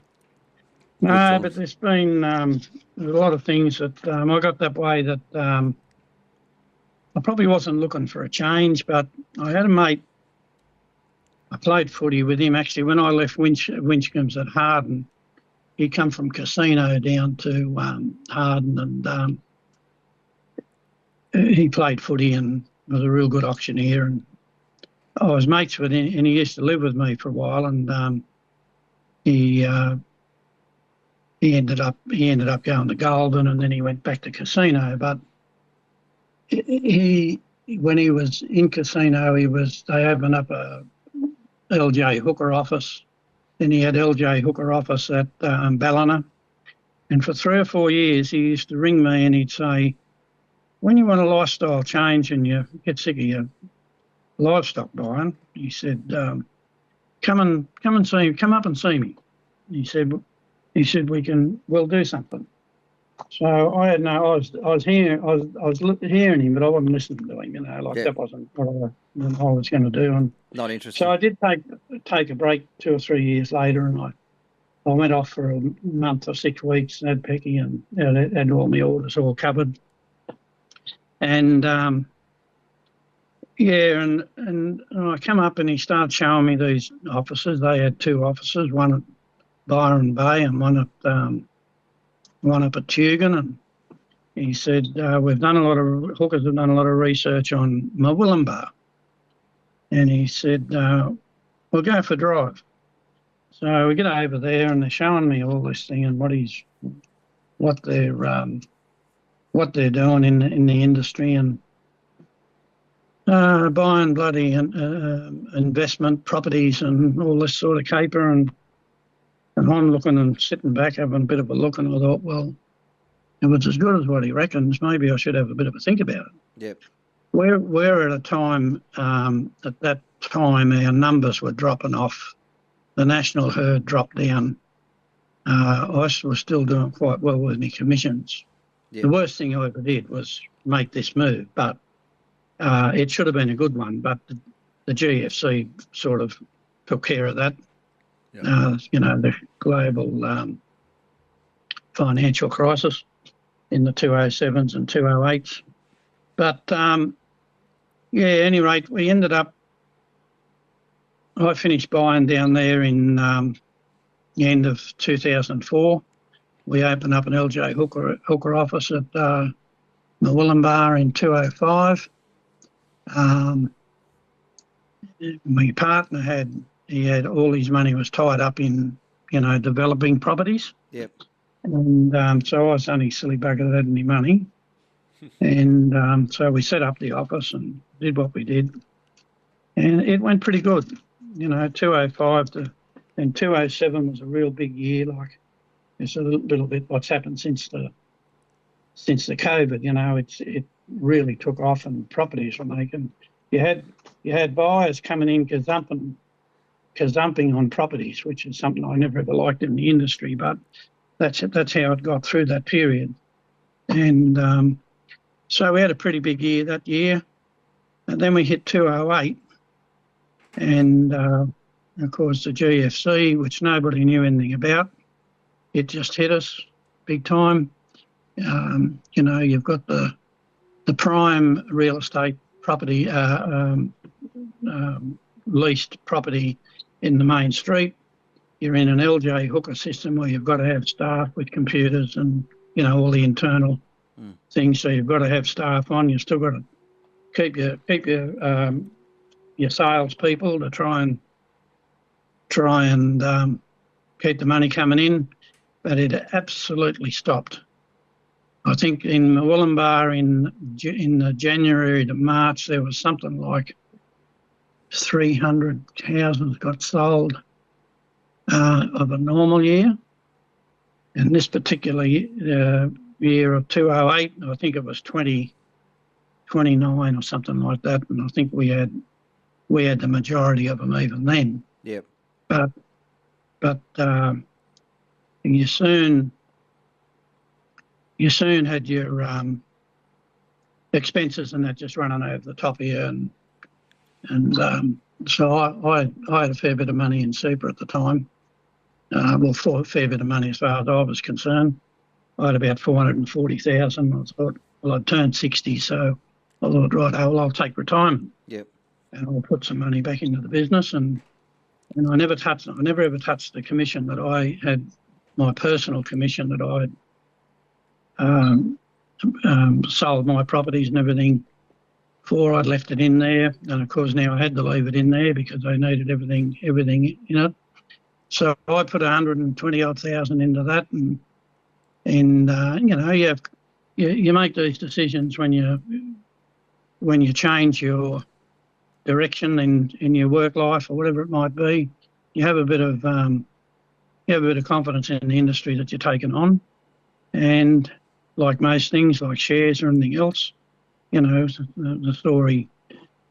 Speaker 6: No, but there's been a lot of things that I got that way that I probably wasn't looking for a change, but I had a mate. I played footy with him actually when I left Winchcombs at Harden. He come from Casino down to Harden, and he played footy and was a real good auctioneer. And I was mates with him, and he used to live with me for a while. And he ended up going to Golden, and then he went back to Casino. But when he was in Casino, they opened up a LJ Hooker office. Then he had LJ Hooker office at Ballina. And for 3 or 4 years, he used to ring me and he'd say, when you want a lifestyle change and you get sick of your livestock buying. He said, come up and see me. He said, we'll do something. So I was hearing him, but I wasn't listening to him. That wasn't what I was going to do. And
Speaker 4: Not interested.
Speaker 6: so I did take a break 2 or 3 years later, and I went off for a month or 6 weeks, had Pecky, and had all my orders all covered. And and I come up and he started showing me these offices. They had 2 offices, one at Byron Bay and one up at Tugun. And he said, hookers have done a lot of research on Murwillumbah. And he said, we'll go for a drive. So we get over there and they're showing me all this thing and what they're doing in the industry, and buying bloody investment properties and all this sort of caper, and I'm looking and sitting back having a bit of a look, and I thought, well, if it's as good as what he reckons, maybe I should have a bit of a think about it.
Speaker 4: Yep.
Speaker 6: We're at a time, at that time our numbers were dropping off. The national herd dropped down. I was still doing quite well with my commissions.
Speaker 4: Yep.
Speaker 6: The worst thing I ever did was make this move, but it should have been a good one, but the GFC sort of took care of that.
Speaker 5: Yep.
Speaker 6: The global financial crisis in the 207s and 208s. But, at any rate, we ended up, I finished buying down there in the end of 2004. We opened up an LJ Hooker office at Murwillumbah in 205. My partner had all his money was tied up in, developing properties.
Speaker 4: Yep.
Speaker 6: And so I was only silly bugger that had any money. And so we set up the office and did what we did. And it went pretty good. 205 and 207 was a real big year. Like, it's a little bit what's happened since the COVID. It really took off, and properties were making. You had buyers coming in gazumping on properties, which is something I never ever liked in the industry, but that's how it got through that period. And so we had a pretty big year that year, and then we hit 208, and of course the GFC, which nobody knew anything about, it just hit us big time. You've got the prime real estate property, leased property in the main street. You're in an LJ Hooker system where you've got to have staff with computers and, all the internal things. So you've got to have staff on. You've still got to keep your salespeople to try and keep the money coming in. But it absolutely stopped. I think in Murwillumbah in the January to March there was something like 300 houses got sold of a normal year. And this particular year of 208, I think it was 29 or something like that, and I think we had the majority of them even then.
Speaker 4: Yep.
Speaker 6: But you soon had your expenses and that just running over the top of you, and so I had a fair bit of money in super at the time. A fair bit of money as far as I was concerned. I had about 440,000. I thought, well, I'd turned 60, so I thought, right, I'll take retirement.
Speaker 4: Yep. And
Speaker 6: I'll put some money back into the business, and I never ever touched the commission that I had, my personal commission that I sold my properties and everything for. I'd left it in there, and of course now I had to leave it in there because I needed everything in it. So I put 120 odd thousand into that, and you make these decisions when you change your direction in your work life or whatever it might be. You have a bit of confidence in the industry that you're taking on, and like most things, like shares or anything else, the story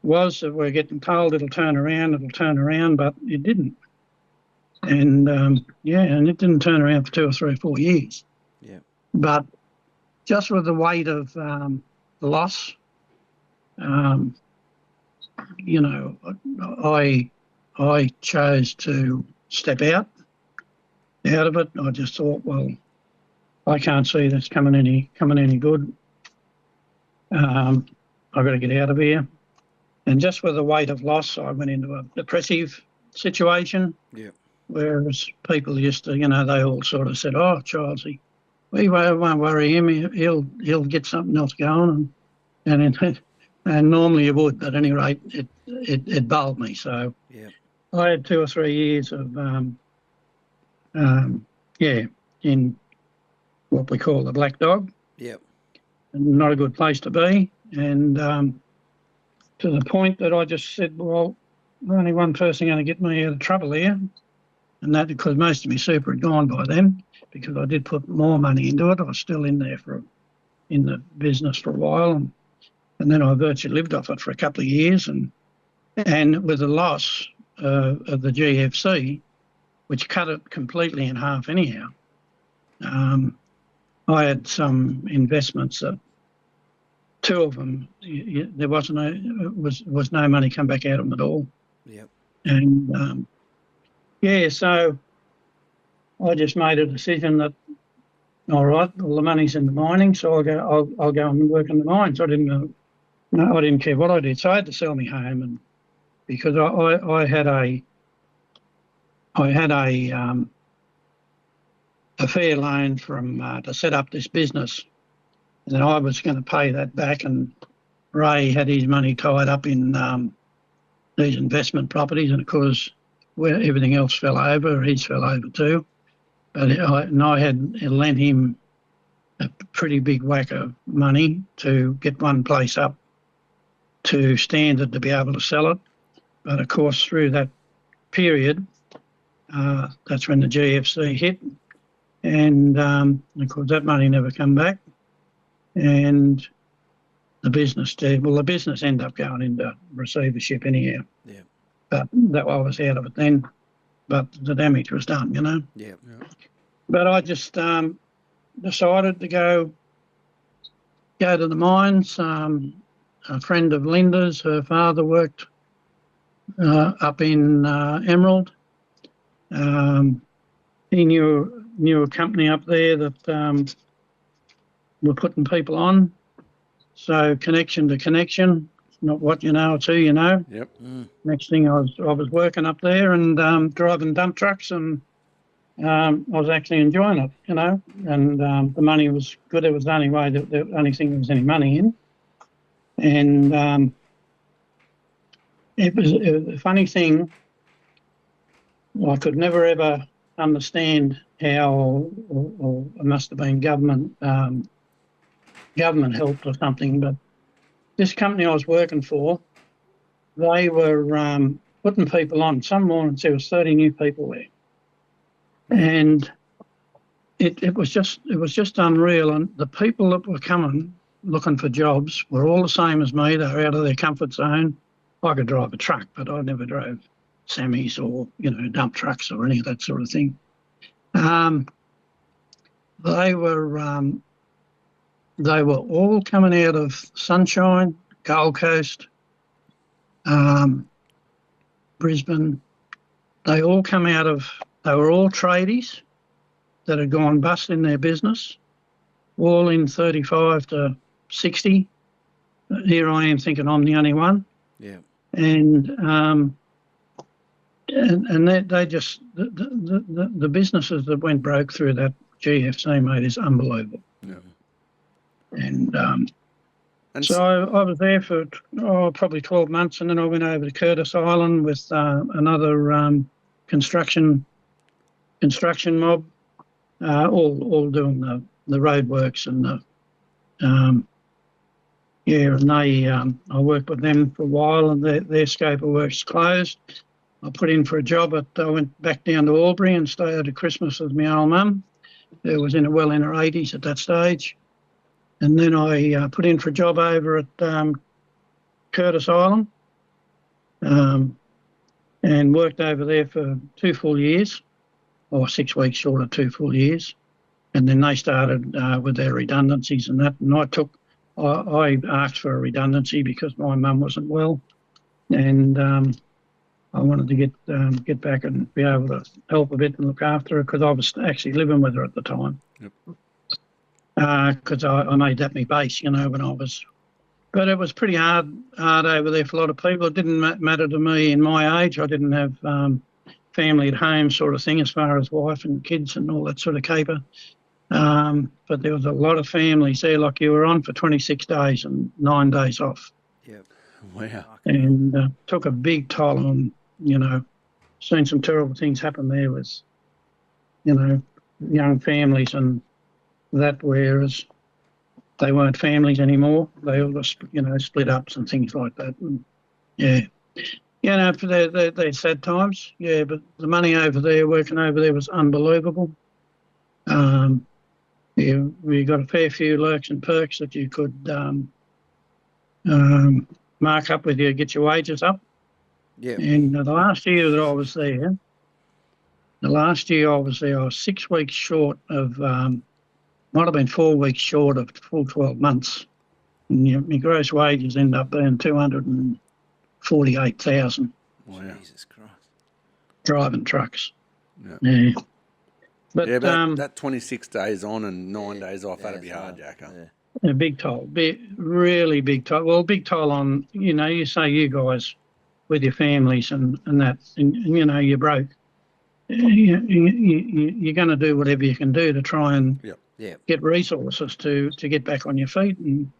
Speaker 6: was that we're getting told it'll turn around, but it didn't. And and it didn't turn around for 2 or 3 or 4 years.
Speaker 4: Yeah.
Speaker 6: But just with the weight of the loss, you know, I chose to step out of it. I just thought, well, I can't see this coming any good. I've got to get out of here. And just with the weight of loss, I went into a depressive situation.
Speaker 4: Yeah.
Speaker 6: Whereas people used to, you know, they all sort of said, "Oh, Childsy, we won't worry him. He'll get something else going." And normally it would, but at any rate, it bowled me. So
Speaker 4: Yeah.
Speaker 6: I had 2 or 3 years of in what we call the black dog.
Speaker 4: Yeah.
Speaker 6: Not a good place to be, and to the point that I just said, well, only one person going to get me out of trouble here, and that because most of my super had gone by then, because I did put more money into it. I was still in the business for a while, and then I virtually lived off it for a couple of years, and with the loss of the GFC, which cut it completely in half anyhow, I had some investments that 2 of them, there was no money come back out of them at all.
Speaker 4: Yep.
Speaker 6: And so I just made a decision that, all right, all the money's in the mining, so I'll go and work in the mines. I didn't care what I did, so I had to sell my home, and because I had a fair loan from to set up this business. And then I was going to pay that back, and Ray had his money tied up in these investment properties, and of course, where everything else fell over, his fell over too. But I had lent him a pretty big whack of money to get one place up to standard to be able to sell it. But of course, through that period, that's when the GFC hit, and of course that money never come back. And the business did. Well, the business ended up going into receivership anyhow.
Speaker 4: Yeah.
Speaker 6: But that I was out of it then. But the damage was done, you know.
Speaker 4: Yeah.
Speaker 6: But I just decided to go to the mines. A friend of Linda's, her father worked up in Emerald. He knew a company up there that were putting people on. So connection to connection, not what you know, it's who you know.
Speaker 5: Yep.
Speaker 6: Next thing I was working up there and driving dump trucks, and I was actually enjoying it, you know. And the money was good. It was the only way the only thing there was any money in. And it was a funny thing. I could never ever understand how, or it must have been government helped or something, but this company I was working for, they were putting people on. Some mornings there was 30 new people there, and it was just unreal. And the people that were coming looking for jobs were all the same as me. They were out of their comfort zone. I could drive a truck, but I never drove semis or dump trucks or any of that sort of thing. They were all coming out of Sunshine, Gold Coast, Brisbane. They all were all tradies that had gone bust in their business, all in 35 to 60. Here I am thinking I'm the only one.
Speaker 4: Yeah.
Speaker 6: And they just, the businesses that went broke through that GFC, mate, is unbelievable.
Speaker 5: Yeah.
Speaker 6: And so I was there for probably 12 months, and then I went over to Curtis Island with another construction mob, all doing the road works and and they I worked with them for a while, and their scope of work's closed. I put in for a job I went back down to Albury and stayed over Christmas with my old mum, who was in her 80s at that stage. And then I put in for a job over at Curtis Island, and worked over there for 2 full years, or 6 weeks short of 2 full years. And then they started with their redundancies and that. And I asked for a redundancy because my mum wasn't well, and I wanted to get back and be able to help a bit and look after her because I was actually living with her at the time. Because I made that my base, when I was. But it was pretty hard over there for a lot of people. It didn't matter to me in my age. I didn't have family at home sort of thing as far as wife and kids and all that sort of caper. But there was a lot of families there, like you were on for 26 days and 9 days off.
Speaker 4: Yep.
Speaker 5: Wow.
Speaker 6: And took a big toll on, seen some terrible things happen there with, young families and that, whereas they weren't families anymore. They all just, split ups and things like that. And, they're sad times, but the money over there, working over there, was unbelievable. We got a fair few lurks and perks that you could mark up with you, get your wages up.
Speaker 4: Yeah.
Speaker 6: And the last year that I was there, I was 6 weeks short of, might have been 4 weeks short of full 12 months. And my gross wages end up being 248,000.
Speaker 5: Wow.
Speaker 4: Jesus Christ.
Speaker 6: Driving trucks.
Speaker 5: Yeah.
Speaker 6: But
Speaker 5: that 26 days on and 9 days off, that'd be hard, Jacko.
Speaker 4: Yeah.
Speaker 6: a big toll, really big toll. Well, big toll on, you say you guys with your families and that, and you're broke. You're going to do whatever you can do to try and get resources to get back on your feet. And,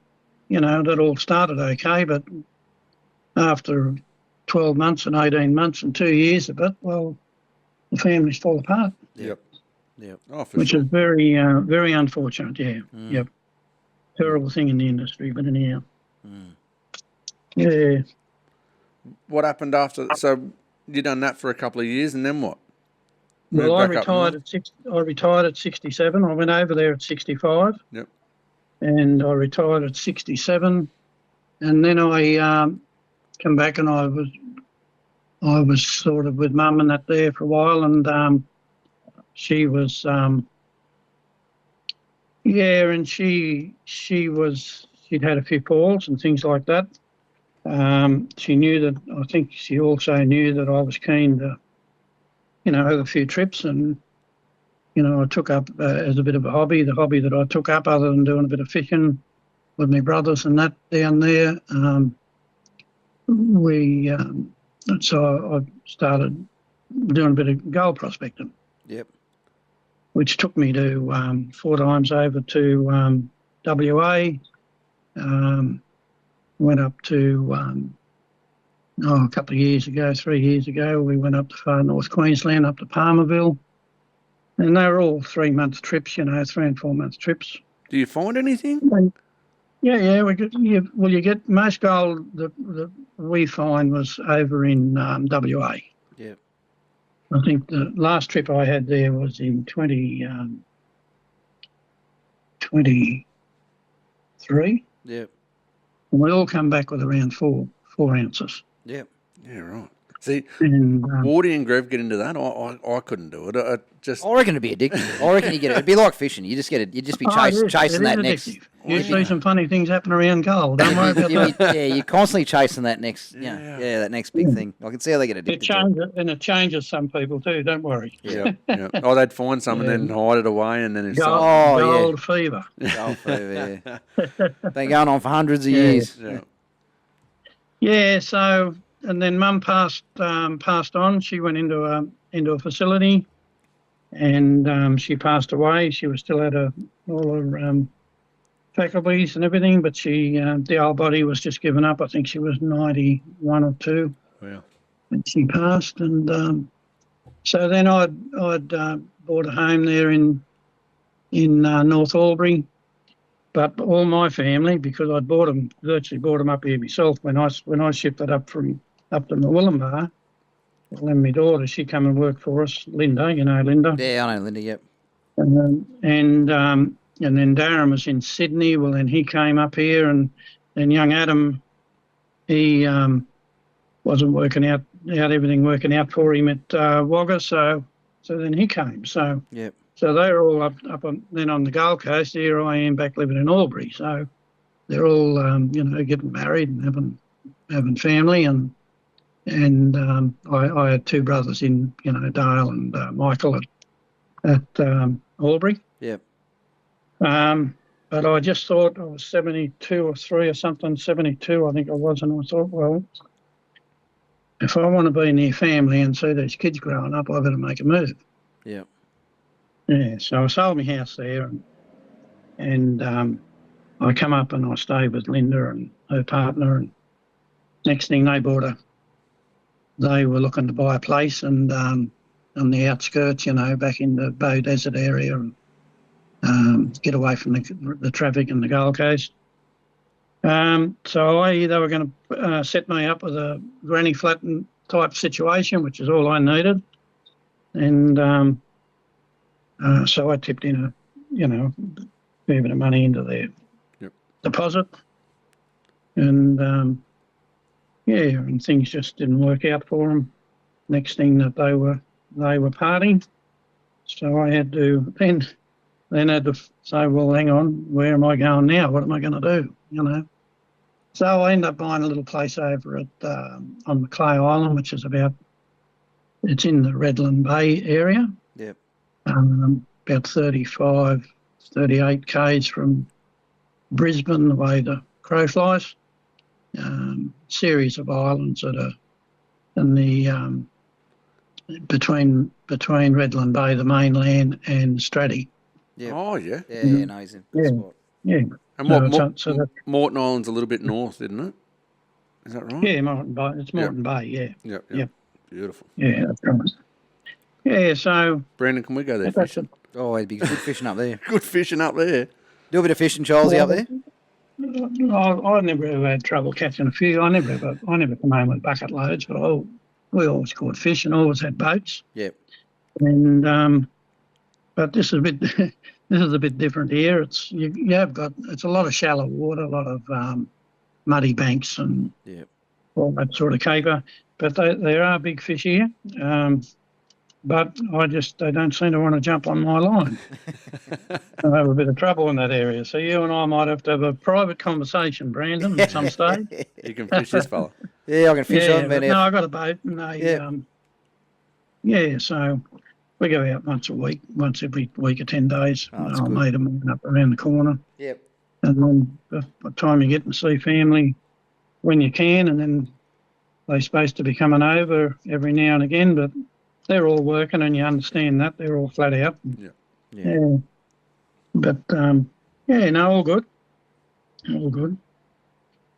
Speaker 6: that all started okay, but after 12 months and 18 months and 2 years of it, well, the families fall apart.
Speaker 5: Yep. Oh,
Speaker 6: which
Speaker 5: sure.
Speaker 6: is very, very unfortunate, Yep. Terrible thing in the industry, but anyhow. Yeah.
Speaker 5: What happened after? So you done that for a couple of years, and then what?
Speaker 6: Well, I
Speaker 5: Moved back up
Speaker 6: retired at 67. I went over there at 65.
Speaker 5: Yep.
Speaker 6: And I retired at 67. And then I come back, and I was sort of with Mum and that there for a while, and she was and she'd had a few falls and things like that. She knew that, I think she also knew that I was keen to, have a few trips, and, I took up as a bit of a hobby, the hobby that I took up other than doing a bit of fishing with my brothers and that down there. So I started doing a bit of gold prospecting.
Speaker 4: Yep.
Speaker 6: Which took me to 4 times over to WA. Went up to, a couple of years ago, 3 years ago, we went up to far north Queensland, up to Palmerville. And they were all 3-month trips, 3 and 4 month trips.
Speaker 5: Do you find anything?
Speaker 6: Yeah. You get most gold that we find was over in WA.
Speaker 4: Yep.
Speaker 6: I think the last trip I had there was in 2023.
Speaker 4: Yep.
Speaker 6: And we all come back with around 4 ounces.
Speaker 4: Yep.
Speaker 5: Yeah, right. See,
Speaker 6: And
Speaker 5: Wardy and Grev get into that. I couldn't do it. I
Speaker 4: reckon it'd be addictive. I reckon it'd be like fishing. You just get it. You'd just be chasing that next.
Speaker 6: You see some funny things happen around gold. Don't worry about that.
Speaker 4: You're constantly chasing that next. That next big thing. I can see how they get addicted.
Speaker 6: It changes some people too. Don't worry.
Speaker 5: Yeah. Oh, they'd find some and then hide it away, and then it's
Speaker 6: gold fever.
Speaker 4: Gold fever. Yeah. Been going on for hundreds of years.
Speaker 6: Yeah. So, and then Mum passed on. She went into a facility, and she passed away. She was still had all her faculties and everything, but she the old body was just given up. I think she was 91 or 2.
Speaker 5: Wow.
Speaker 6: And she passed, and so then I'd bought a home there in North Albury, but all my family, because I'd virtually bought them up here myself when I shipped it up to Murwillumbah. Well, then my daughter, she come and worked for us, Linda. You know Linda.
Speaker 4: Yeah, I know Linda. Yep.
Speaker 6: And then Darren was in Sydney. Well, then he came up here, and then young Adam, he wasn't working out everything working out for him at Wagga. So then he came. So
Speaker 4: Yep.
Speaker 6: so they were all up on the Gold Coast. Here I am back living in Albury. So they're all getting married and having family, and I had two brothers in Dale and Michael at Albury.
Speaker 4: Yep.
Speaker 6: But I just thought I was 72 or 3 or something, 72 I think I was, and I thought, well, if I want to be near family and see these kids growing up, I better make a move.
Speaker 4: Yep.
Speaker 6: Yeah, so I sold my house there, and I come up and I stayed with Linda and her partner, and next thing they were looking to buy a place and on the outskirts, back in the Bow Desert area, and get away from the traffic in the Gold Coast. So they were going to set me up with a granny flat type situation, which is all I needed. And so I tipped in a fair bit of money into their deposit. And, and things just didn't work out for them. Next thing that they were parting. So I had to then had to say, well, hang on, where am I going now? What am I going to do? So I ended up buying a little place over at on Macleay Island, which is it's in the Redland Bay area.
Speaker 4: Yep.
Speaker 6: About 35, 38 k's from Brisbane, the way the crow flies. Series of islands that are in the between Redland Bay, the mainland, and Straddie.
Speaker 4: Yep.
Speaker 5: Oh, yeah.
Speaker 4: Yeah, no, he's in a good spot.
Speaker 6: Yeah.
Speaker 5: And Morton Island's a little bit north, isn't it? Is that right?
Speaker 6: Yeah, Moreton Bay. It's Moreton Bay, yeah.
Speaker 5: Yep. Beautiful.
Speaker 6: Yeah, that's right. Yeah, so...
Speaker 5: Brandon, can we go there fishing?
Speaker 4: Oh, it'd be good fishing up there.
Speaker 5: Good fishing up there.
Speaker 4: Do a bit of fishing, Childsy, up there?
Speaker 6: I never ever had trouble catching a few. I never come home with bucket loads, but we always caught fish and always had boats.
Speaker 4: Yep.
Speaker 6: And but this is a bit different here. It's it's a lot of shallow water, a lot of muddy banks and all that sort of caper. But there are big fish here. But they don't seem to want to jump on my line. I have a bit of trouble in that area. So you and I might have to have a private conversation, Brandon, at some stage.
Speaker 5: You can fish this fella.
Speaker 4: Yeah, I can fish.
Speaker 6: No, I got a boat, and so we go out once every week or 10 days. I'll meet them up around the corner.
Speaker 4: Yep.
Speaker 6: And then by the time you get to see family when you can, and then they're supposed to be coming over every now and again, but they're all working, and you understand that. They're all flat out. Yeah. But, all good. All good.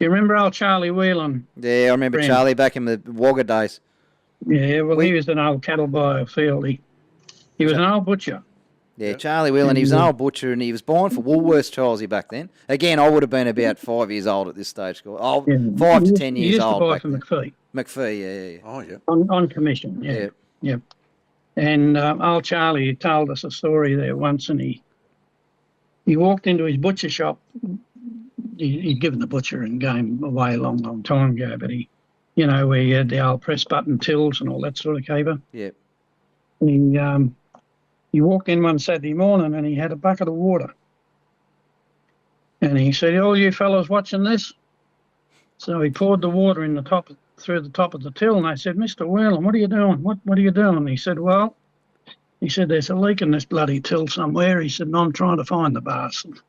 Speaker 6: You remember old Charlie Whelan?
Speaker 4: Yeah, I remember
Speaker 6: Brandon?
Speaker 4: Charlie back in the Wagga days.
Speaker 6: Yeah, well, he was an old cattle buyer field. He was an old butcher.
Speaker 4: Yeah, Charlie Whelan, he was an old butcher, and he was buying for Woolworths, Childsy, back then. Again, I would have been about 5 years old at this stage. 5 to 10 years old.
Speaker 6: He used to buy for McPhee.
Speaker 4: McPhee, yeah.
Speaker 5: Oh, yeah.
Speaker 6: On commission, yeah. Yep. And old Charlie told us a story there once, and he walked into his butcher shop. He'd given the butcher and game away a long, long time ago, but where he had the old press button tills and all that sort of caper.
Speaker 4: Yep.
Speaker 6: And he walked in one Saturday morning and he had a bucket of water. And he said, "All you fellows watching this?" So he poured the water through the top of the till, and I said, "Mr. Whelan, what are you doing? What are you doing?" He said, "Well," "there's a leak in this bloody till somewhere." He said, "And I'm trying to find the bastard."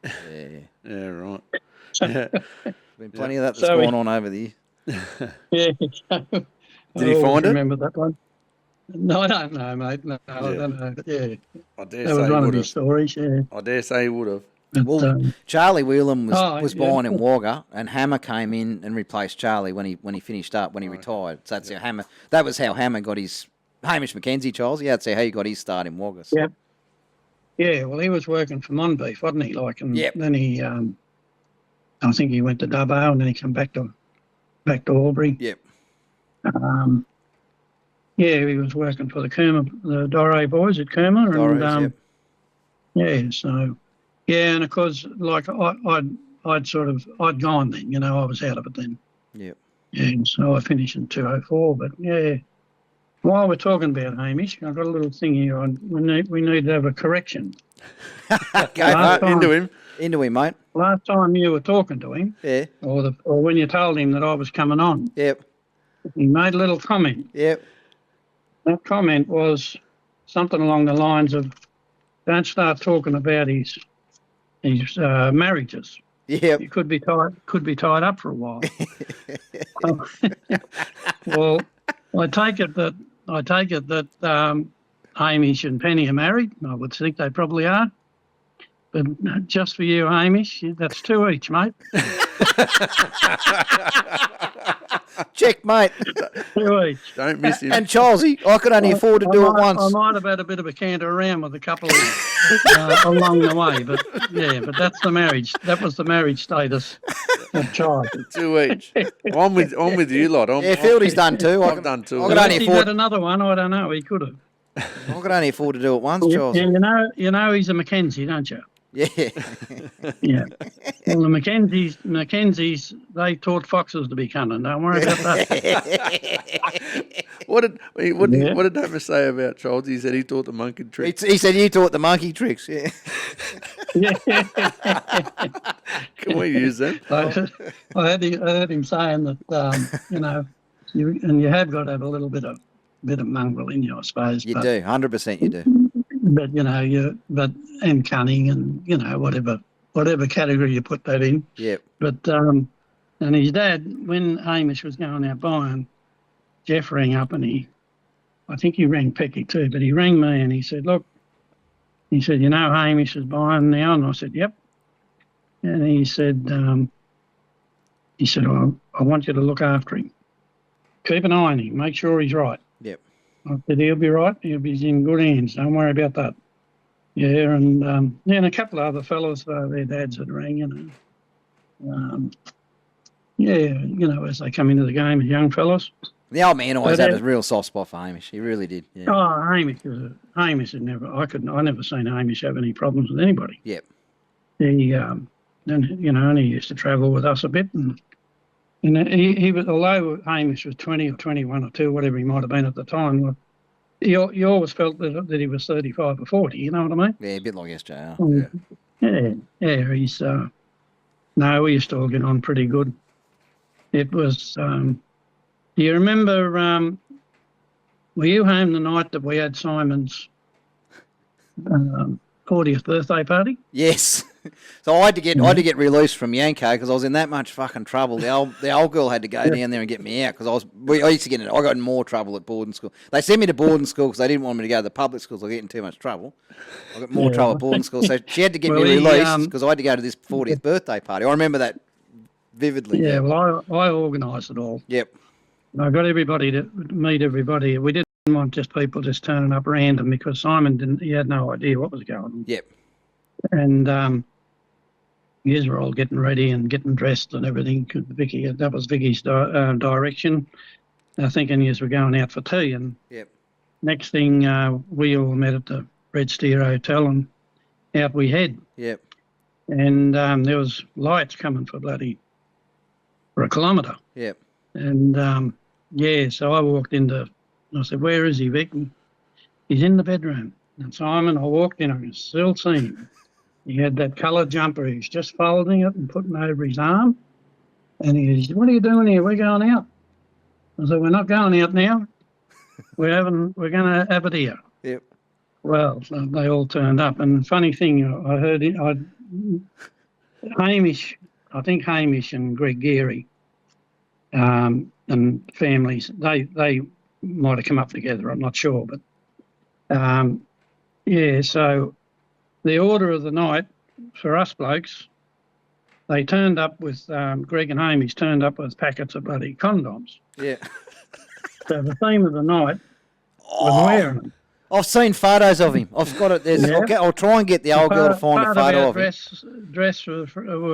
Speaker 5: Yeah, right.
Speaker 4: Been plenty of that that's going on over there.
Speaker 6: Yeah.
Speaker 5: Did he find it?
Speaker 6: Remember that one? No, I don't know, mate. No, I don't know. But yeah,
Speaker 5: I dare
Speaker 6: that
Speaker 5: say
Speaker 6: was
Speaker 5: he
Speaker 6: one of
Speaker 5: would
Speaker 6: his
Speaker 5: have.
Speaker 6: stories. Yeah.
Speaker 5: I dare say he would have.
Speaker 4: Well, Charlie Whelan was
Speaker 6: yeah.
Speaker 4: born in Wagga, and Hammer came in and replaced Charlie when he finished up, when he retired. So that's how Hammer. That was how Hammer got his Hamish Mackenzie, Charles. Yeah, that's how he got his start in Wagga. So.
Speaker 6: Yep. Yeah. Well, he was working for Monbeef, wasn't he? And then he, I think he went to Dubbo, and then he came back to Albury.
Speaker 4: Yep.
Speaker 6: He was working for the Doré boys at Cooma, and so. Yeah, and of course, I'd gone then, I was out of it then.
Speaker 4: Yep.
Speaker 6: Yeah, so I finished in 2:04. But yeah, while we're talking about Hamish, I've got a little thing here. We need to have a correction.
Speaker 4: Go
Speaker 5: Into him.
Speaker 4: into him, mate.
Speaker 6: Last time you were talking to him,
Speaker 4: Yeah.
Speaker 6: or when you told him that I was coming on,
Speaker 4: Yep.
Speaker 6: he made a little comment.
Speaker 4: Yep.
Speaker 6: That comment was something along the lines of, "Don't start talking about his marriages.
Speaker 4: Yep.
Speaker 6: You could be tied up for a while." Well, I take it that Hamish and Penny are married. I would think they probably are. But just for you, Hamish, that's 2 each, mate.
Speaker 4: Check, mate.
Speaker 6: 2 each.
Speaker 5: Don't miss him.
Speaker 4: And Childsy, I could only afford to do it
Speaker 6: I
Speaker 4: once.
Speaker 6: might have had a bit of a canter around with a couple along the way, but that's the marriage. That was the marriage status of Charles.
Speaker 5: 2 each. I'm with you lot.
Speaker 4: Yeah, Fieldy's done two.
Speaker 5: I've done two.
Speaker 4: I could only
Speaker 6: He had
Speaker 4: afford.
Speaker 6: another one. I don't know. He could have.
Speaker 4: I could only afford to do it once,
Speaker 6: Yeah,
Speaker 4: Childsy.
Speaker 6: you know he's a Mackenzie, don't you?
Speaker 4: Yeah.
Speaker 6: Yeah. Well, the Mackenzies, they taught foxes to be cunning. Don't worry about that.
Speaker 5: What did David say about Charles? He said he taught the monkey trick.
Speaker 4: He said you taught the monkey tricks. Yeah.
Speaker 6: Yeah.
Speaker 5: Can we use that?
Speaker 6: I heard him saying that you have got to have a little bit of mongrel in you, I suppose.
Speaker 4: You
Speaker 6: but,
Speaker 4: do. 100% you do.
Speaker 6: But and cunning and whatever category you put that in.
Speaker 4: Yep.
Speaker 6: But and his dad, when Hamish was going out buying, Jeff rang up and I think he rang Pecky too, but he rang me and he said, "Look," he said, "Hamish is buying now," and I said, "Yep." And he said, I want you to look after him. Keep an eye on him. Make sure he's right."
Speaker 4: Yep.
Speaker 6: I said, "He'll be right. He's in good hands. Don't worry about that." Yeah, and a couple of other fellows, their dads had rang, as they come into the game as young fellows.
Speaker 4: The old man always
Speaker 6: But,
Speaker 4: had a real soft spot for Hamish. He really did. Yeah.
Speaker 6: Oh, Hamish had never. I never seen Hamish have any problems with anybody.
Speaker 4: Yep.
Speaker 6: He and he used to travel with us a bit, and he was, although Hamish was 20 or 21 or 2, whatever he might have been at the time. You always felt that he was 35 or 40. You know what I mean?
Speaker 4: Yeah, a bit like SJR.
Speaker 6: Yeah. He's no, we used to all get on pretty good. It was. Do you remember? Were you home the night that we had Simon's 40th birthday party?
Speaker 4: Yes. So I had to get released from Yanko because I was in that much fucking trouble. The old girl had to go down there and get me out because I used to I got in more trouble at boarding school. They sent me to boarding school because they didn't want me to go to the public schools. I was getting too much trouble. I got more trouble at boarding school, so she had to get me released because I had to go to this 40th birthday party. I remember that vividly.
Speaker 6: Yeah, well, I organised it all.
Speaker 4: Yep.
Speaker 6: I got everybody to meet everybody. We didn't want just people just turning up random because Simon he had no idea what was going on.
Speaker 4: Yep.
Speaker 6: And you were all getting ready and getting dressed and everything. That was Vicky's direction. Thinking you were going out for tea. And
Speaker 4: yep.
Speaker 6: Next thing, we all met at the Red Steer Hotel and out we head.
Speaker 4: Yep.
Speaker 6: And there was lights coming for a kilometre.
Speaker 4: Yep.
Speaker 6: And so I walked I said, "Where is he, Vic?" And he's in the bedroom. And Simon, I walked in, I could still see him. He had that coloured jumper. He was just folding it and putting it over his arm. And he said, "What are you doing here? We're going out." I said, "We're not going out now. We're going to have it here."
Speaker 4: Yep.
Speaker 6: Well, so they all turned up. And the funny thing, I heard Hamish and Greg Geary and families, they might have come up together, I'm not sure. But, so the order of the night for us blokes, they turned up with, Greg and Hamish turned up with packets of bloody condoms.
Speaker 4: Yeah.
Speaker 6: So the theme of the night was wearing them.
Speaker 4: I've seen photos of him. I've got it.
Speaker 6: Yeah.
Speaker 4: I'll try and get the old girl to find a photo of him.
Speaker 6: Dress were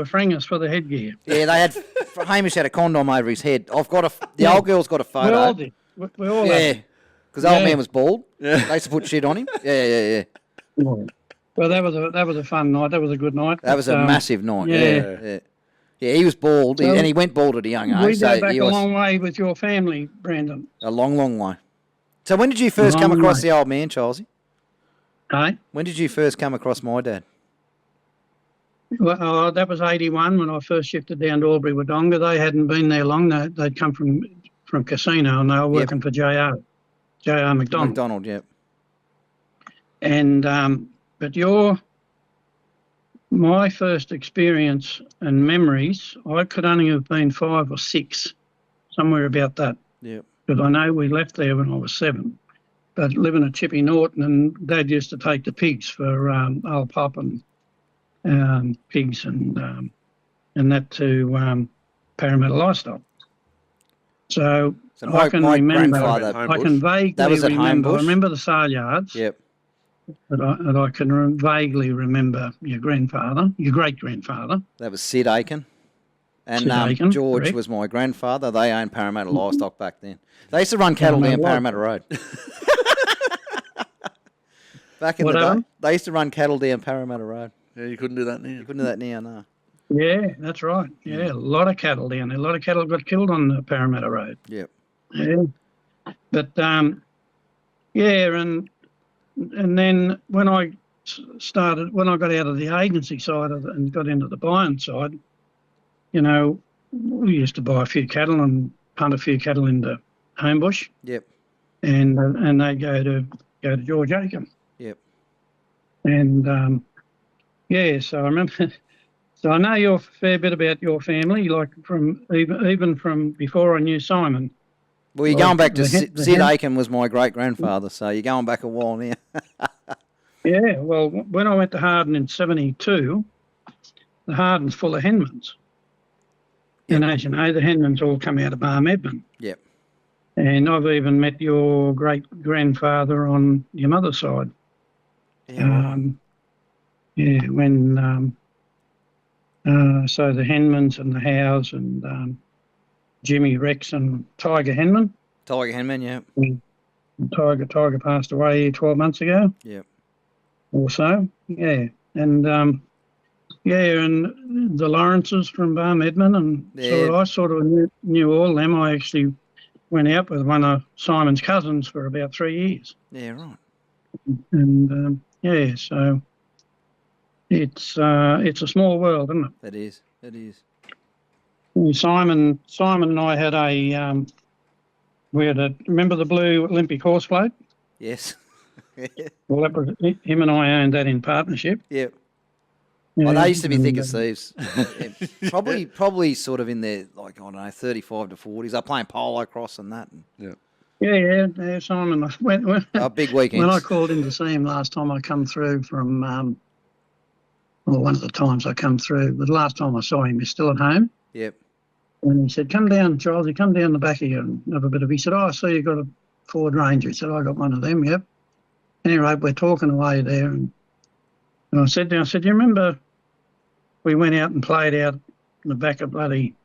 Speaker 6: fringers for the headgear.
Speaker 4: Yeah, they had. Hamish had a condom over his head. The old girl's got a photo.
Speaker 6: We all did. We all had.
Speaker 4: Because the old man was bald. Yeah. They used to put shit on him. Yeah.
Speaker 6: Well, that was a fun night. That was a good night.
Speaker 4: That was a massive night. Yeah. Yeah, he was bald,
Speaker 6: So
Speaker 4: and he went bald at a young age.
Speaker 6: We
Speaker 4: So
Speaker 6: go back
Speaker 4: he
Speaker 6: a
Speaker 4: was
Speaker 6: long way with your family, Brandon.
Speaker 4: a long, long way. So when did you first come
Speaker 6: Long
Speaker 4: across
Speaker 6: way.
Speaker 4: the old man, Childsy?
Speaker 6: Hey?
Speaker 4: When did you first come across my dad?
Speaker 6: Well, that was 81 when I first shifted down to Albury Wodonga. They hadn't been there long. They'd come from Casino and they were working for JR McDonald.
Speaker 4: McDonald, yep.
Speaker 6: And but my first experience and memories, I could only have been 5 or 6, somewhere about that.
Speaker 4: Yep.
Speaker 6: Because I know we left there when I was 7. But living at Chippy Norton, and Dad used to take the pigs for old Pop and pigs and that to Parramatta Livestock. So
Speaker 4: my
Speaker 6: I can remember.
Speaker 4: grandfather-
Speaker 6: I can vaguely
Speaker 4: That was at
Speaker 6: remember. I
Speaker 4: Homebush?
Speaker 6: remember the saleyards.
Speaker 4: Yep.
Speaker 6: But I can vaguely remember your grandfather, your great grandfather.
Speaker 4: That was Sid Aiken. And
Speaker 6: Sid Aiken,
Speaker 4: George
Speaker 6: correct.
Speaker 4: was my grandfather. They owned Parramatta Livestock back then. They used to run cattle down Parramatta Road. Back in the day,
Speaker 6: Whatever.
Speaker 4: they used to run cattle down Parramatta Road.
Speaker 5: Yeah, you couldn't do that now.
Speaker 4: You couldn't do that now, no.
Speaker 6: Yeah, that's right. Yeah, a lot of cattle down there. A lot of cattle got killed on the Parramatta Road.
Speaker 4: Yep.
Speaker 6: Yeah, but yeah, and then when I got out of the agency side and got into the buying side, you know, we used to buy a few cattle and punt a few cattle into Homebush,
Speaker 4: Yep.
Speaker 6: and they go to George Aiken,
Speaker 4: Yep.
Speaker 6: and yeah, so I remember. So I know a fair bit about your family, like from even from before I knew Simon.
Speaker 4: Well, you're
Speaker 6: Well,
Speaker 4: going back to
Speaker 6: the hen-
Speaker 4: Sid,
Speaker 6: the
Speaker 4: Sid
Speaker 6: hen-
Speaker 4: Aiken was my great-grandfather, so you're going back a while now.
Speaker 6: Yeah, well, when I went to Harden in '72, the Harden's full of henmans. And as you know, the henmans all come out of Barm Edmund.
Speaker 4: Yep.
Speaker 6: And I've even met your great-grandfather on your mother's side.
Speaker 4: Yeah.
Speaker 6: Yeah, when... so the Henmans and the Howes and Jimmy Rex and Tiger Henman.
Speaker 4: Tiger Henman, yeah.
Speaker 6: Tiger passed away 12 months ago
Speaker 4: Yep.
Speaker 6: or so. Yeah, and and the Lawrences from Barm Edmund, and
Speaker 4: Yeah.
Speaker 6: so I sort of knew all them. I actually went out with one of Simon's cousins for about 3 years,
Speaker 4: Yeah, right.
Speaker 6: and yeah, so. It's a small world, isn't it?
Speaker 4: It is. It is.
Speaker 6: Simon and I had remember the blue Olympic horse float?
Speaker 4: Yes.
Speaker 6: Well, that was him and I owned that in partnership.
Speaker 4: Yep.
Speaker 6: Yeah,
Speaker 4: Well, they used to be thick
Speaker 6: and,
Speaker 4: as thieves. Yeah, probably sort of in their, like, I don't know, 35 to 40s. They're playing polo cross and that. And,
Speaker 6: Yeah, Simon.
Speaker 4: big weekends.
Speaker 6: When I called in to see him last time I come through from, well, one of the times I come through, but the last time I saw him, he's still at home.
Speaker 4: Yep.
Speaker 6: And he said, "Come down, Charles, come down the back here and have a bit of." He said, "Oh, I see you got a Ford Ranger." He said, "I got one of them." Yep. Anyway, we're talking away there, and I said, "Do you remember we went out and played out in the back of bloody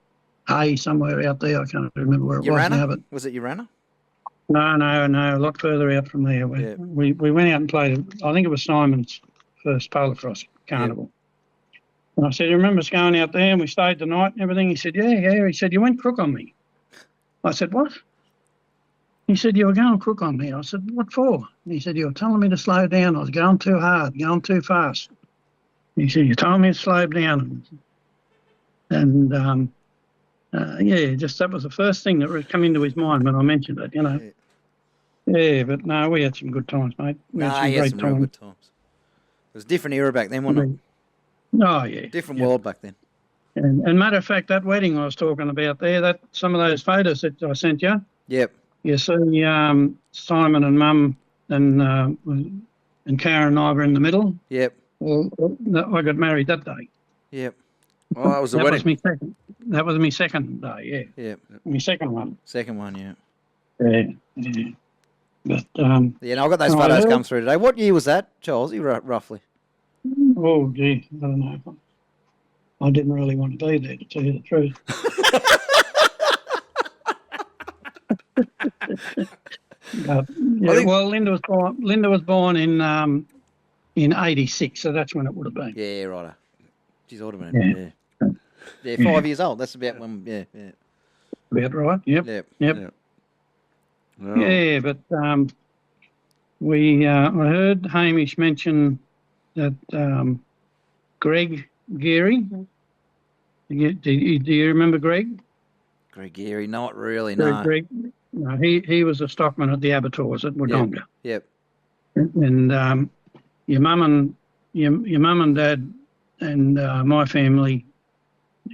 Speaker 6: hay somewhere out there? I can't remember where it was now, but
Speaker 4: Was it Urana?
Speaker 6: no, a lot further out from there.
Speaker 4: Yeah.
Speaker 6: We went out and played. I think it was Simon's first polo cross carnival." And I said, "You remember us going out there and we stayed the night and everything?" He said, yeah. He said, "You went crook on me." I said, "What?" He said, "You were going crook on me." I said, "What for?" And he said, "You were telling me to slow down. I was going too hard, going too fast." He said, "You told me to slow down." And yeah, just that was the first thing that come into his mind when I mentioned it, you know. Yeah, but no, we had some good times, mate. We had some great
Speaker 4: some real good times. It was a different era back then, wasn't it?
Speaker 6: Oh, yeah.
Speaker 4: Different world back then.
Speaker 6: And matter of fact, that wedding I was talking about there, that some of those photos that I sent you,
Speaker 4: Yep.
Speaker 6: you see Simon and Mum and Karen and I were in the middle.
Speaker 4: Yep.
Speaker 6: Well, I got married that day.
Speaker 4: Yep.
Speaker 5: Oh, that was the
Speaker 6: That
Speaker 5: wedding.
Speaker 6: was my second. That was my second day. Yeah,
Speaker 4: Yep.
Speaker 6: my second one.
Speaker 4: Second one, yeah.
Speaker 6: Yeah. But
Speaker 4: Yeah, and I got those
Speaker 6: Oh,
Speaker 4: photos
Speaker 6: yeah?
Speaker 4: come through today. What year was that, Charles? Roughly?
Speaker 6: oh gee, I don't know. I didn't really want to be there, to tell you the truth. But, yeah, well, Linda was born in '86, so that's when it would have been.
Speaker 4: Yeah, righto. Geez, I would have been. Yeah. Yeah, 5 years old. That's about when. Yeah, yeah,
Speaker 6: About right. Yep.
Speaker 4: yeah.
Speaker 6: Yep.
Speaker 5: Yeah. Well,
Speaker 6: Yeah, but I heard Hamish mention that Greg Geary. Do you remember Greg?
Speaker 4: Gregary, not really.
Speaker 6: Greg,
Speaker 4: No.
Speaker 6: Greg. No, he was a stockman at the abattoirs at Wodonga.
Speaker 4: Yep.
Speaker 6: And your mum and dad and my family,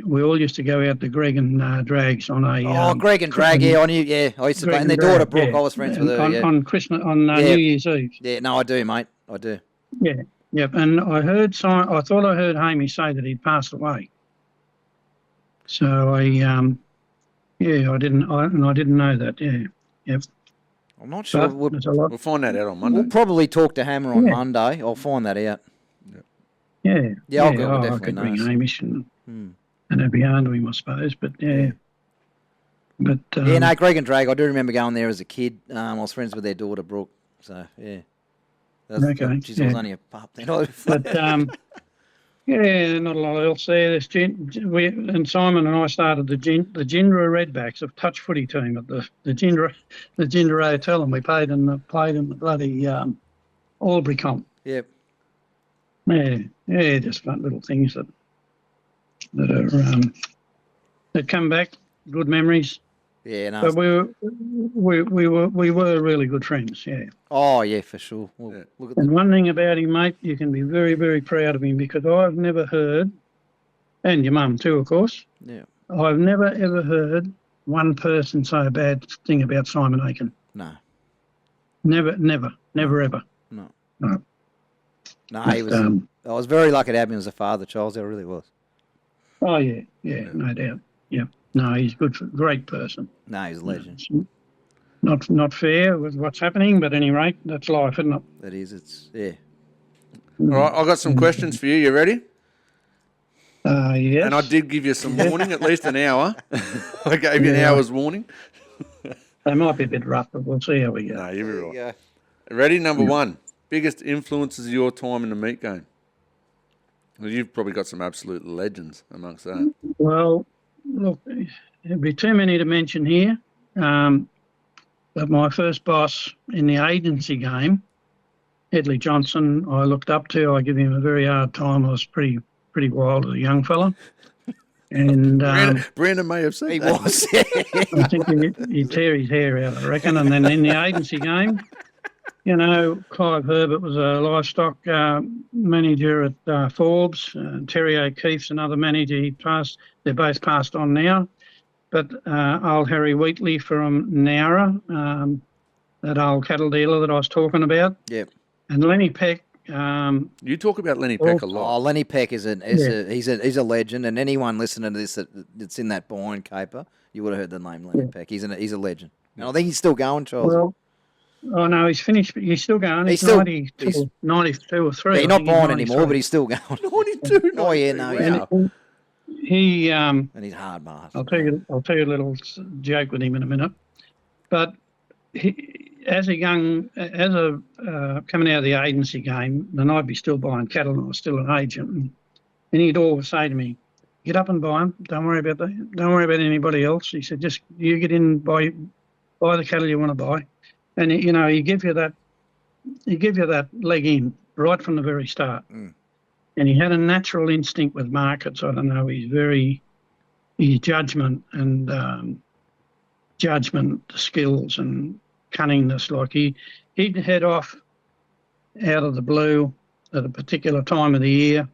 Speaker 6: we all used to go out to Greg and Drags on a.
Speaker 4: Oh, Greg and Drag. Yeah, I knew. Yeah, I used to play. And their daughter Brooke, I was friends with her.
Speaker 6: On,
Speaker 4: Yeah.
Speaker 6: on Christmas, on
Speaker 4: Yeah.
Speaker 6: New Year's Eve.
Speaker 4: Yeah. No, I do, mate. I do.
Speaker 6: Yeah, yep. And I thought I heard Hamish say that he'd passed away. So I didn't know that. Yeah, yep.
Speaker 4: I'm not sure.
Speaker 6: But there's a lot.
Speaker 5: we'll find that out on Monday.
Speaker 4: We'll probably talk to Hammer on
Speaker 6: Yeah.
Speaker 4: Monday. I'll find that out.
Speaker 6: Yeah,
Speaker 4: Yeah, I'll go,
Speaker 6: I
Speaker 4: definitely
Speaker 6: could bring
Speaker 4: knows.
Speaker 6: Hamish and it'd be on to him, I suppose. But yeah, but
Speaker 4: Yeah, no, Greg and Drag. I do remember going there as a kid. I was friends with their daughter Brooke. So yeah.
Speaker 6: Okay,
Speaker 4: Geez, I was
Speaker 6: yeah.
Speaker 4: only a pup then.
Speaker 6: But yeah, not a lot else there. There's and Simon and I started the Gindra Redbacks of touch footy team at the Gindra Hotel, and we played in the bloody Albury comp.
Speaker 4: Yep.
Speaker 6: Yeah, just fun little things that are that come back. Good memories.
Speaker 4: Yeah, no.
Speaker 6: But we were really good friends. Yeah.
Speaker 4: Oh, yeah, for sure. Well, look at
Speaker 6: And one thing about him, mate, you can be very, very proud of him because I've never heard, and your mum too, of course.
Speaker 4: Yeah.
Speaker 6: I've never ever heard one person say a bad thing about Simon Aiken.
Speaker 4: No.
Speaker 6: Never, ever.
Speaker 4: No.
Speaker 6: No.
Speaker 4: No, he was. I was very lucky to have him as a father, Charles. I really was.
Speaker 6: Oh yeah, no doubt. Yeah. No, he's great person.
Speaker 4: No, he's a legend.
Speaker 6: It's not fair with what's happening, but at any rate, that's life, isn't it?
Speaker 4: That is. It's yeah.
Speaker 5: All right, I've got some questions for you. You ready?
Speaker 6: Yes.
Speaker 5: And I did give you some warning, at least an hour. I gave you an hour's warning.
Speaker 6: They might be a bit rough, but we'll see how we go.
Speaker 5: No, you'll be right.
Speaker 4: Yeah.
Speaker 5: Ready? Number one. Biggest influences of your time in the meat game? Well, you've probably got some absolute legends amongst that.
Speaker 6: Well, look, there'd be too many to mention here. But my first boss in the agency game, Hedley Johnson, I looked up to. I give him a very hard time. I was pretty wild as a young fella. And
Speaker 5: Brandon may have said
Speaker 4: He
Speaker 5: that.
Speaker 4: was.
Speaker 6: I think he'd tear his hair out, I reckon. And then in the agency game, you know, Clive Herbert was a livestock manager at Forbes. Terry O'Keefe's another manager. They're both passed on now. But old Harry Wheatley from Nowra, that old cattle dealer that I was talking about.
Speaker 4: Yep.
Speaker 6: And Lenny Peck.
Speaker 5: You talk about Lenny Peck a lot.
Speaker 4: Oh, Lenny Peck is he's a legend, and anyone listening to this that's in that Byron caper, you would have heard the name Lenny Peck. He's a legend, and I think he's still going, Charles.
Speaker 6: Well, oh no, he's finished. He's still going.
Speaker 4: He's
Speaker 6: He's
Speaker 4: still-
Speaker 6: 92 or 3.
Speaker 4: Yeah, he's
Speaker 6: I
Speaker 4: not
Speaker 6: think he's
Speaker 4: born anymore,
Speaker 6: 93.
Speaker 4: but he's still going.
Speaker 5: 92.
Speaker 4: Oh yeah, no, yeah.
Speaker 5: Wow.
Speaker 6: He
Speaker 4: And he's hard, Mars.
Speaker 6: I'll tell you a little joke with him in a minute. But as a coming out of the agency game, then I'd be still buying cattle and I was still an agent. And he'd always say to me, "Get up and buy them. Don't worry about that. Don't worry about anybody else." He said, "Just you get in, buy the cattle you want to buy." And you know, he give you that leg in right from the very start. And he had a natural instinct with markets. I don't know. His judgment and judgment skills and cunningness. Like he'd head off out of the blue at a particular time of the year.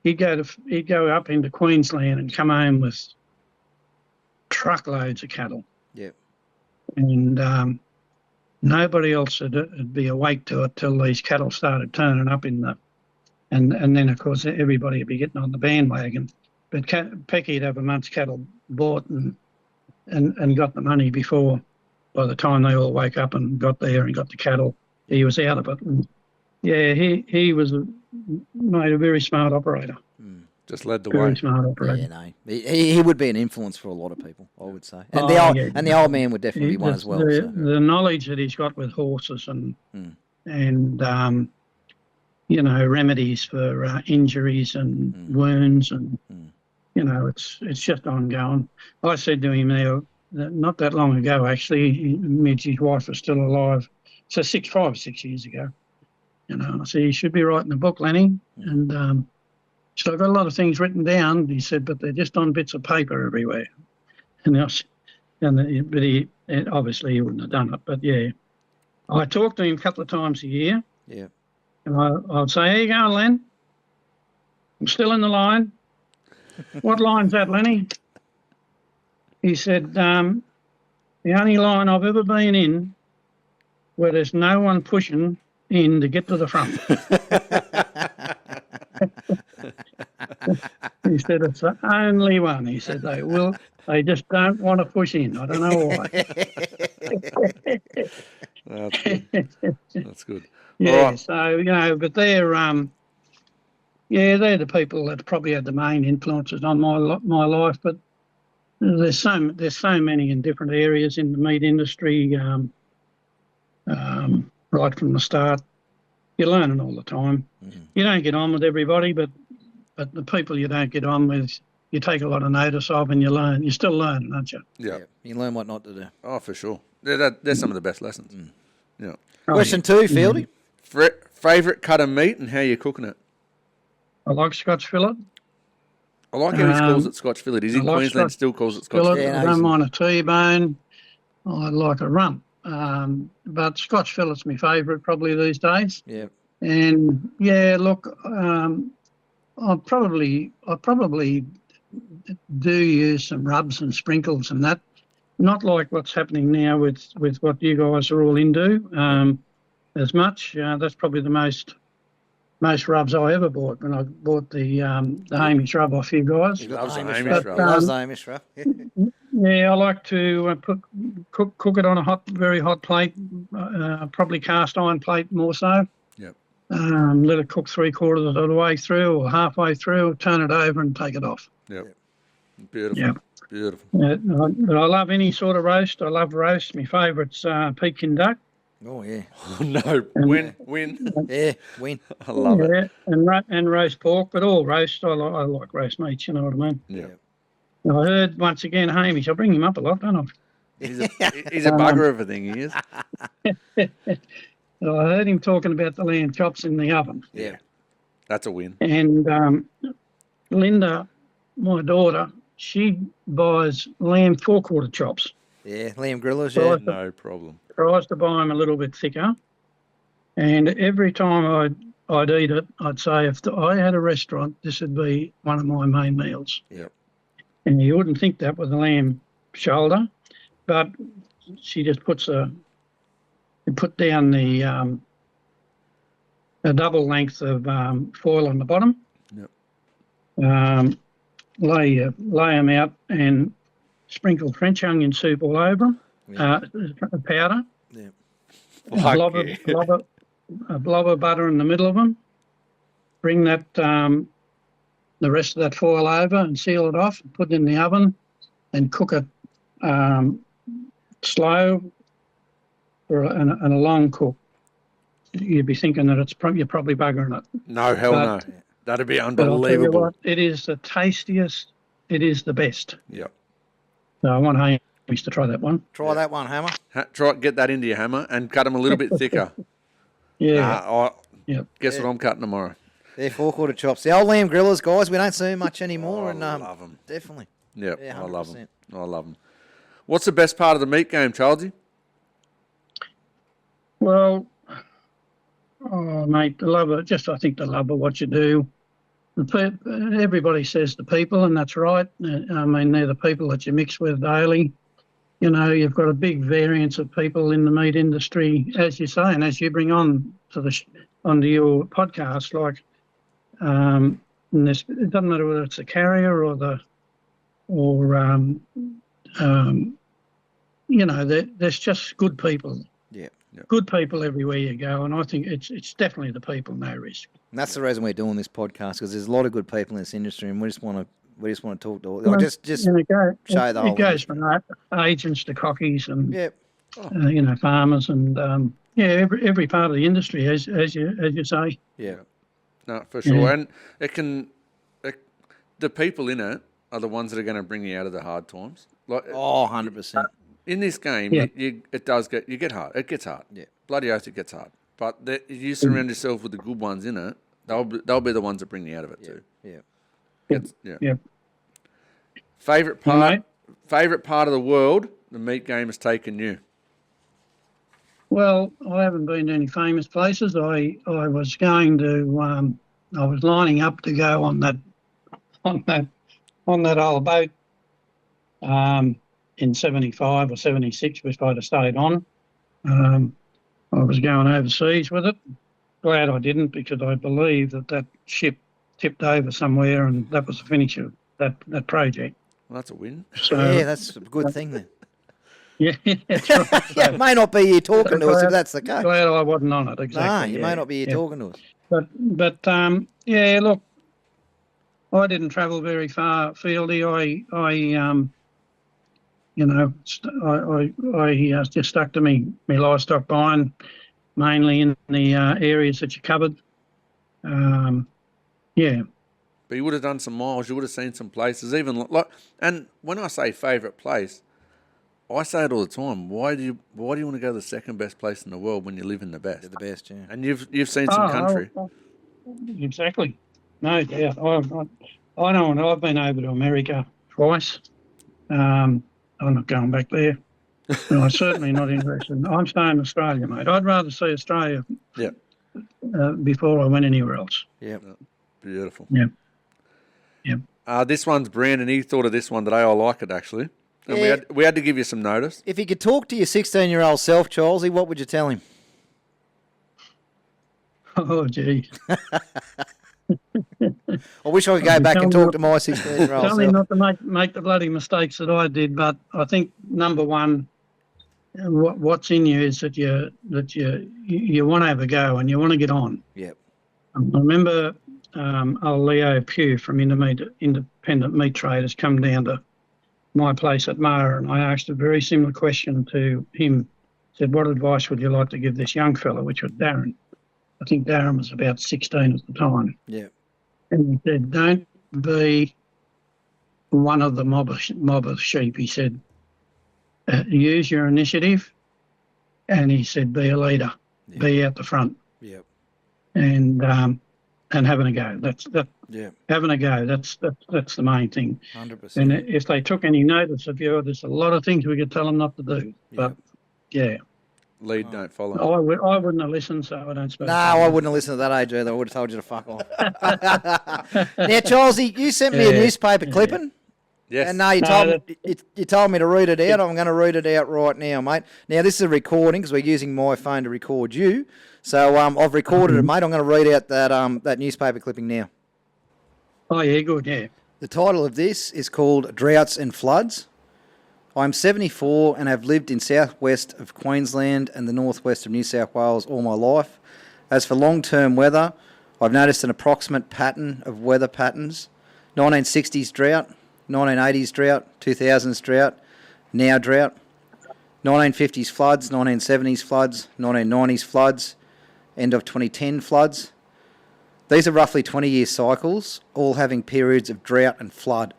Speaker 6: He'd go up into Queensland and come home with truckloads of cattle.
Speaker 4: Yep.
Speaker 6: And nobody else would be awake to it till these cattle started turning up in the. And then, of course, everybody would be getting on the bandwagon. But Pecky'd have a month's cattle bought and got the money before, by the time they all woke up and got there and got the cattle, he was out of it. And yeah, he was made a very smart operator.
Speaker 5: Just led the
Speaker 6: Very
Speaker 5: way.
Speaker 6: smart operator.
Speaker 4: Yeah, no, he would be an influence for a lot of people, I would say, and
Speaker 6: Oh,
Speaker 4: the old man would definitely be one as well. So.
Speaker 6: The knowledge that he's got with horses and you know, remedies for injuries and wounds and you know, it's just ongoing. I said to him there, not that long ago, actually, Midge, his wife was still alive, so 5 or 6 years ago. You know, I said, you should be writing a book, Lenny. And so I've got a lot of things written down, he said, but they're just on bits of paper everywhere. And but he obviously he wouldn't have done it. But yeah, I talk to him a couple of times a year.
Speaker 4: Yeah.
Speaker 6: And I'd say, how you going, Len? I'm still in the line. What line's that, Lenny? He said, the only line I've ever been in where there's no one pushing in to get to the front. He said, it's the only one. He said, they just don't want to push in. I don't know why.
Speaker 5: That's good. That's good.
Speaker 6: Yeah,
Speaker 5: All right.
Speaker 6: so, you know, but they're the people that probably had the main influences on my life. But there's so many in different areas in the meat industry, right from the start. You're learning all the time. You don't get on with everybody, but the people you don't get on with, you take a lot of notice of, and you learn. You're still learning, aren't you?
Speaker 5: Yeah.
Speaker 4: You learn what not to do.
Speaker 5: Oh, for sure. They're some of the best lessons. Yeah.
Speaker 4: Question 2, Fieldy.
Speaker 5: Favorite cut of meat and how you're cooking it?
Speaker 6: I like Scotch fillet.
Speaker 5: I like how he calls it Scotch fillet. He's in
Speaker 6: I like
Speaker 5: Queensland,
Speaker 6: Scotch
Speaker 5: still calls it Scotch
Speaker 6: Fillet.
Speaker 5: fillet.
Speaker 4: Yeah,
Speaker 6: I don't mind a T-bone. I like a rump. But Scotch fillet's my favourite probably these days.
Speaker 4: Yeah.
Speaker 6: And yeah, look, I probably do use some rubs and sprinkles and that. Not like what's happening now with what you guys are all into as much. That's probably the most rubs I ever bought when I bought the Hamish rub off you guys.
Speaker 5: He loves the
Speaker 4: Hamish
Speaker 5: Hamish
Speaker 4: rub.
Speaker 5: rub.
Speaker 4: He loves the Hamish rub.
Speaker 6: Yeah, I like to cook it on a very hot plate, probably cast iron plate more so.
Speaker 5: Yep.
Speaker 6: Let it cook 3/4 of the way through or halfway through, turn it over and take it off.
Speaker 5: Yep. Beautiful.
Speaker 6: Yeah.
Speaker 5: Beautiful.
Speaker 6: But I love any sort of roast. I love roast. My favourite's Pekin duck.
Speaker 4: Oh, yeah.
Speaker 5: No, win.
Speaker 4: Yeah, win.
Speaker 5: I love it.
Speaker 6: And roast pork, but all roast. I like roast meat, you know what I mean?
Speaker 5: Yeah.
Speaker 6: And I heard once again, Hamish, I bring him up a lot, don't I?
Speaker 5: He's a bugger of a thing, he is.
Speaker 6: I heard him talking about the lamb chops in the oven.
Speaker 5: Yeah. That's a win.
Speaker 6: And Linda, my daughter, she buys lamb 4/4 chops.
Speaker 4: Yeah, lamb grillers, yeah.
Speaker 6: Right.
Speaker 5: No problem.
Speaker 6: Tries to buy them a little bit thicker. And every time I'd eat it, I'd say, if I had a restaurant, this would be one of my main meals.
Speaker 5: Yep.
Speaker 6: And you wouldn't think that with a lamb shoulder, but she just put down a double length of foil on the bottom.
Speaker 5: Yep.
Speaker 6: Lay them out and sprinkle French onion soup all over them. Powder.
Speaker 4: Yeah.
Speaker 6: A blob of butter in the middle of them. Bring that the rest of that foil over and seal it off. Put it in the oven and cook it slow and a long cook. You'd be thinking that you're probably buggering it.
Speaker 5: No, hell no. That'd be
Speaker 6: But I'll tell you
Speaker 5: unbelievable.
Speaker 6: what, it is the tastiest. It is the best.
Speaker 5: Yep.
Speaker 6: So I want Hamish to try that one.
Speaker 4: Try that one, Hammer.
Speaker 5: Get that into your hammer and cut them a little bit thicker.
Speaker 6: Yeah.
Speaker 5: Yep. Guess what I'm cutting tomorrow?
Speaker 4: They're 4/4 chops. The old lamb grillers, guys, we don't see them much anymore.
Speaker 5: I
Speaker 4: and
Speaker 5: love them.
Speaker 4: Definitely.
Speaker 5: Yep,
Speaker 4: Yeah,
Speaker 5: I love
Speaker 4: 100%.
Speaker 5: them. I love them. What's the best part of the meat game, Childsy?
Speaker 6: Well, mate, I think the love of what you do. Everybody says the people, and that's right. I mean, they're the people that you mix with daily. You know, you've got a big variance of people in the meat industry, as you say, and as you bring on to onto your podcast. Like, and it doesn't matter whether it's a carrier you know, there's just good people.
Speaker 4: Yeah.
Speaker 6: Good people everywhere you go, and I think it's definitely the people, no risk.
Speaker 4: And that's the reason we're doing this podcast, because there's a lot of good people in this industry, and we just want to talk to all. Just
Speaker 6: And
Speaker 4: show the whole
Speaker 6: it goes from agents to cockies and
Speaker 4: yeah.
Speaker 6: you know, farmers and every part of the industry, as you say.
Speaker 4: Yeah.
Speaker 5: No, for sure. And the people in it are the ones that are going to bring you out of the hard times. Like
Speaker 4: Oh, 100%.
Speaker 5: in this game,
Speaker 6: Yeah.
Speaker 5: it get hard. It gets hard.
Speaker 4: Yeah.
Speaker 5: Bloody oath, it gets hard. But you surround yourself with the good ones in it. They'll be the ones that bring you out of it too.
Speaker 4: Yeah.
Speaker 6: Yeah.
Speaker 5: Favorite
Speaker 6: All
Speaker 5: part.
Speaker 6: right.
Speaker 5: Favorite part of the world the meat game has taken you.
Speaker 6: Well, I haven't been to any famous places. I was going to. I was lining up to go on that old boat in 75 or 76, which I'd have stayed on. I was going overseas with it. Glad I didn't, because I believe that ship tipped over somewhere, and that was the finish of that project.
Speaker 5: Well, that's a win.
Speaker 6: So
Speaker 4: Yeah, that's a good thing then.
Speaker 6: yeah, that's right.
Speaker 4: Yeah, it may not be you talking to us if that's the case.
Speaker 6: Glad I wasn't on it.
Speaker 4: No,
Speaker 6: Exactly.
Speaker 4: you
Speaker 6: yeah,
Speaker 4: may not be here
Speaker 6: yeah.
Speaker 4: talking to us.
Speaker 6: But yeah, look, I didn't travel very far, Fieldy. I just stuck to me livestock buying, mainly in the areas that you covered. Yeah,
Speaker 5: But you would have done some miles. You would have seen some places. Even like, and when I say favourite place, I say it all the time. Why do you want to go to the second best place in the world when you live in the best?
Speaker 4: They're the best, yeah.
Speaker 5: And you've seen some country.
Speaker 6: Exactly. No doubt. I know, and I've been over to America twice. I'm not going back there. No, I'm certainly not interested. I'm staying in Australia, mate. I'd rather see Australia
Speaker 5: Yeah,
Speaker 6: before I went anywhere else.
Speaker 4: Yeah.
Speaker 5: beautiful.
Speaker 6: Yeah. Yeah.
Speaker 5: This one's Brandon. He thought of this one today. I like it actually. And
Speaker 4: Yeah.
Speaker 5: we had to give you some notice.
Speaker 4: If you could talk to your 16-year-old self, Childsy, what would you tell him?
Speaker 6: Oh, gee.
Speaker 4: I wish I could go back and talk to my 16-year-old
Speaker 6: Tell me
Speaker 4: self.
Speaker 6: not to make the bloody mistakes that I did, but I think number one, what's in you is that you want to have a go and you want to get on.
Speaker 4: Yep.
Speaker 6: I remember old Leo Pugh from Independent Meat Traders come down to my place at Mara, and I asked a very similar question to him. Said, what advice would you like to give this young fella, which was Darren? I think Darren was about 16 at the time.
Speaker 4: Yeah.
Speaker 6: And he said, don't be one of the mob of sheep. He said, use your initiative. And he said, be a leader, be out the front.
Speaker 4: Yep.
Speaker 6: And having a go.
Speaker 4: Yeah.
Speaker 6: Having a go. That's the main thing.
Speaker 4: 100%.
Speaker 6: And if they took any notice of you, there's a lot of things we could tell them not to do. But yeah,
Speaker 5: Lead, don't follow.
Speaker 6: I wouldn't have listened, so I don't suppose.
Speaker 4: No, I wouldn't have listened to that age either. I would have told you to fuck off. Now, Childsy, you sent me a newspaper clipping.
Speaker 5: Yes.
Speaker 4: And no, you told me to read it out. I'm going to read it out right now, mate. Now, this is a recording because we're using my phone to record you. So I've recorded it, mate. I'm going to read out that newspaper clipping now.
Speaker 6: Oh, yeah, good, yeah.
Speaker 4: The title of this is called Droughts and Floods. I'm 74 and have lived in southwest of Queensland and the northwest of New South Wales all my life. As for long-term weather, I've noticed an approximate pattern of weather patterns. 1960s drought, 1980s drought, 2000s drought, now drought, 1950s floods, 1970s floods, 1990s floods, end of 2010 floods. These are roughly 20-year cycles, all having periods of drought and flood.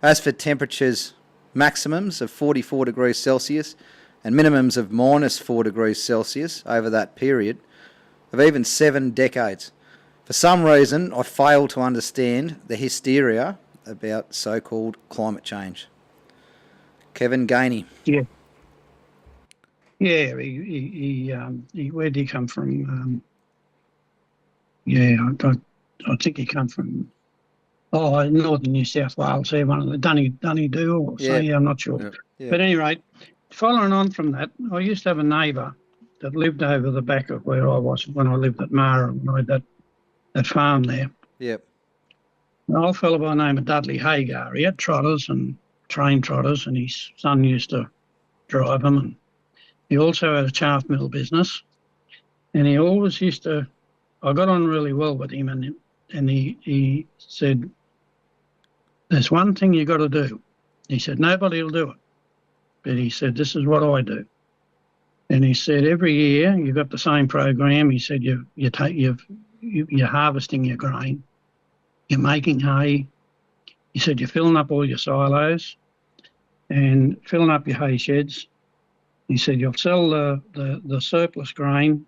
Speaker 4: As for temperatures, maximums of 44 degrees Celsius and minimums of minus 4 degrees Celsius over that period of even 7 decades. For some reason, I fail to understand the hysteria about so-called climate change. Kevin Gainey.
Speaker 6: Yeah. Yeah, he where did he come from? I think he come from northern New South Wales. There, one of the Dunedoo or so. Yeah, I'm not sure.
Speaker 4: Yeah.
Speaker 6: But anyway, following on from that, I used to have a neighbour that lived over the back of where I was when I lived at Mara, and I had that farm there.
Speaker 4: Yep.
Speaker 6: An old fellow by the name of Dudley Hagar. He had trotters and train trotters, and his son used to drive them. And he also had a chaff mill business, and he always used to. I got on really well with him, and he said, "There's one thing you got to do." He said, "Nobody will do it," but he said, "This is what I do." And he said, "Every year you've got the same program." He said, "You're harvesting your grain, you're making hay, He said, you're filling up all your silos and filling up your hay sheds. He said, you'll sell the surplus grain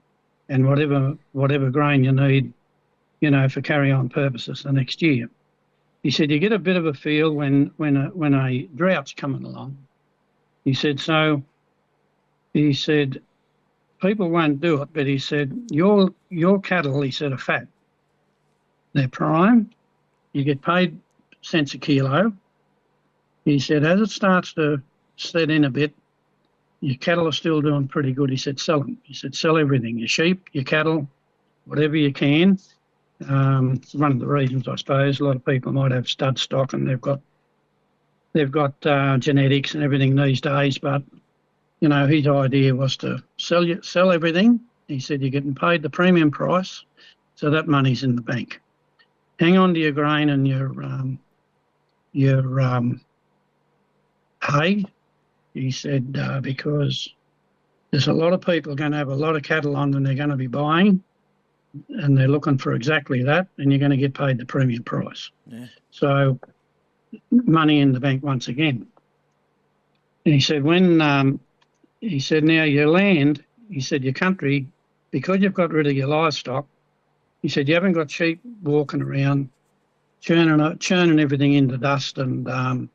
Speaker 6: and whatever grain you need, for carry-on purposes the next year. He said, you get a bit of a feel when a drought's coming along. He said, people won't do it, but he said, your cattle, he said, are fat. They're prime. You get paid cents a kilo. He said, as it starts to set in a bit, your cattle are still doing pretty good. He said, sell them. He said, sell everything, your sheep, your cattle, whatever you can. It's one of the reasons, I suppose, a lot of people might have stud stock and they've got genetics and everything these days, but, his idea was to sell everything. He said, you're getting paid the premium price, so that money's in the bank. Hang on to your grain and your hay, he said, because there's a lot of people going to have a lot of cattle on and they're going to be buying and they're looking for exactly that, and you're going to get paid the premium price.
Speaker 4: Yeah.
Speaker 6: So money in the bank once again. And he said, now your land, he said, your country, because you've got rid of your livestock, he said, you haven't got sheep walking around churning everything into dust and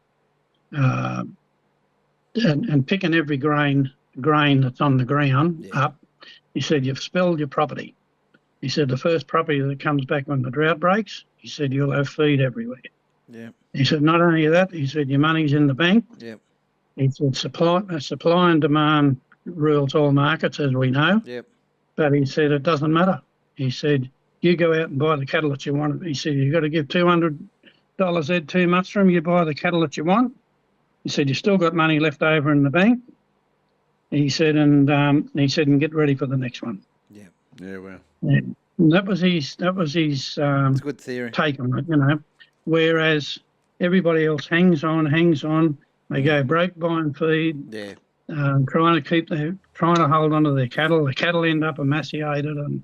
Speaker 6: picking every grain that's on the ground up. He said, you've spelled your property. He said, the first property that comes back when the drought breaks, he said, you'll have feed everywhere.
Speaker 4: Yeah.
Speaker 6: He said, not only that, he said, your money's in the bank.
Speaker 4: Yep.
Speaker 6: He said, supply and demand rules all markets, as we know.
Speaker 4: Yep.
Speaker 6: But he said, it doesn't matter. He said, you go out and buy the cattle that you want. He said, you've got to give $200 Ed too much for him. You buy the cattle that you want. He said, you've still got money left over in the bank. He said, and get ready for the next one.
Speaker 4: Yeah.
Speaker 5: Yeah, well.
Speaker 6: Yeah. And that was his
Speaker 4: It's a good theory.
Speaker 6: take on it, Whereas everybody else hangs on. They go broke buying feed.
Speaker 4: Yeah.
Speaker 6: Trying to hold on to their cattle. The cattle end up emaciated and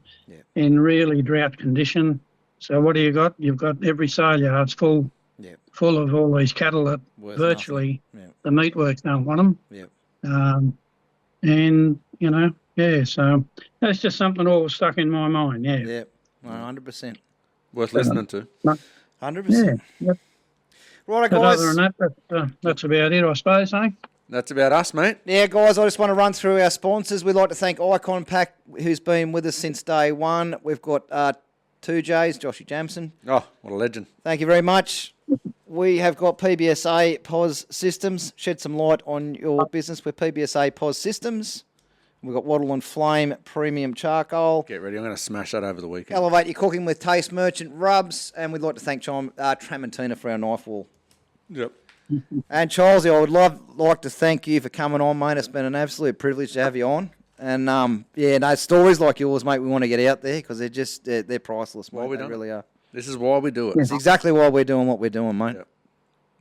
Speaker 6: in really drought condition. So what do you got? You've got every saleyards full of all these cattle that virtually the meatworks don't want them.
Speaker 4: Yeah.
Speaker 6: So that's just something always stuck in my mind. Yeah.
Speaker 4: Yeah. 100%.
Speaker 5: Worth listening to.
Speaker 4: 100%.
Speaker 6: Yeah.
Speaker 4: Right,
Speaker 6: But
Speaker 4: guys.
Speaker 6: other than that, that's about it, I suppose, eh?
Speaker 5: That's about us, mate.
Speaker 4: Yeah, guys, I just want to run through our sponsors. We'd like to thank Icon Pack, who's been with us since day one. We've got 2Js, Joshy Jamson.
Speaker 5: Oh, what a legend.
Speaker 4: Thank you very much. We have got PBSA POS Systems. Shed some light on your business with PBSA POS Systems. We've got Wattle and Flame Premium Charcoal.
Speaker 5: Get ready. I'm going to smash that over the weekend.
Speaker 4: Elevate your cooking with Taste Merchant Rubs. And we'd like to thank Tramontina for our knife wall.
Speaker 5: Yep.
Speaker 4: And Childsy, I would like to thank you for coming on, mate. It's been an absolute privilege to have you on. And stories like yours, mate, we want to get out there because they're priceless, mate. They really are.
Speaker 5: This is why we do it.
Speaker 4: It's exactly why we're doing what we're doing, mate.
Speaker 5: Yep.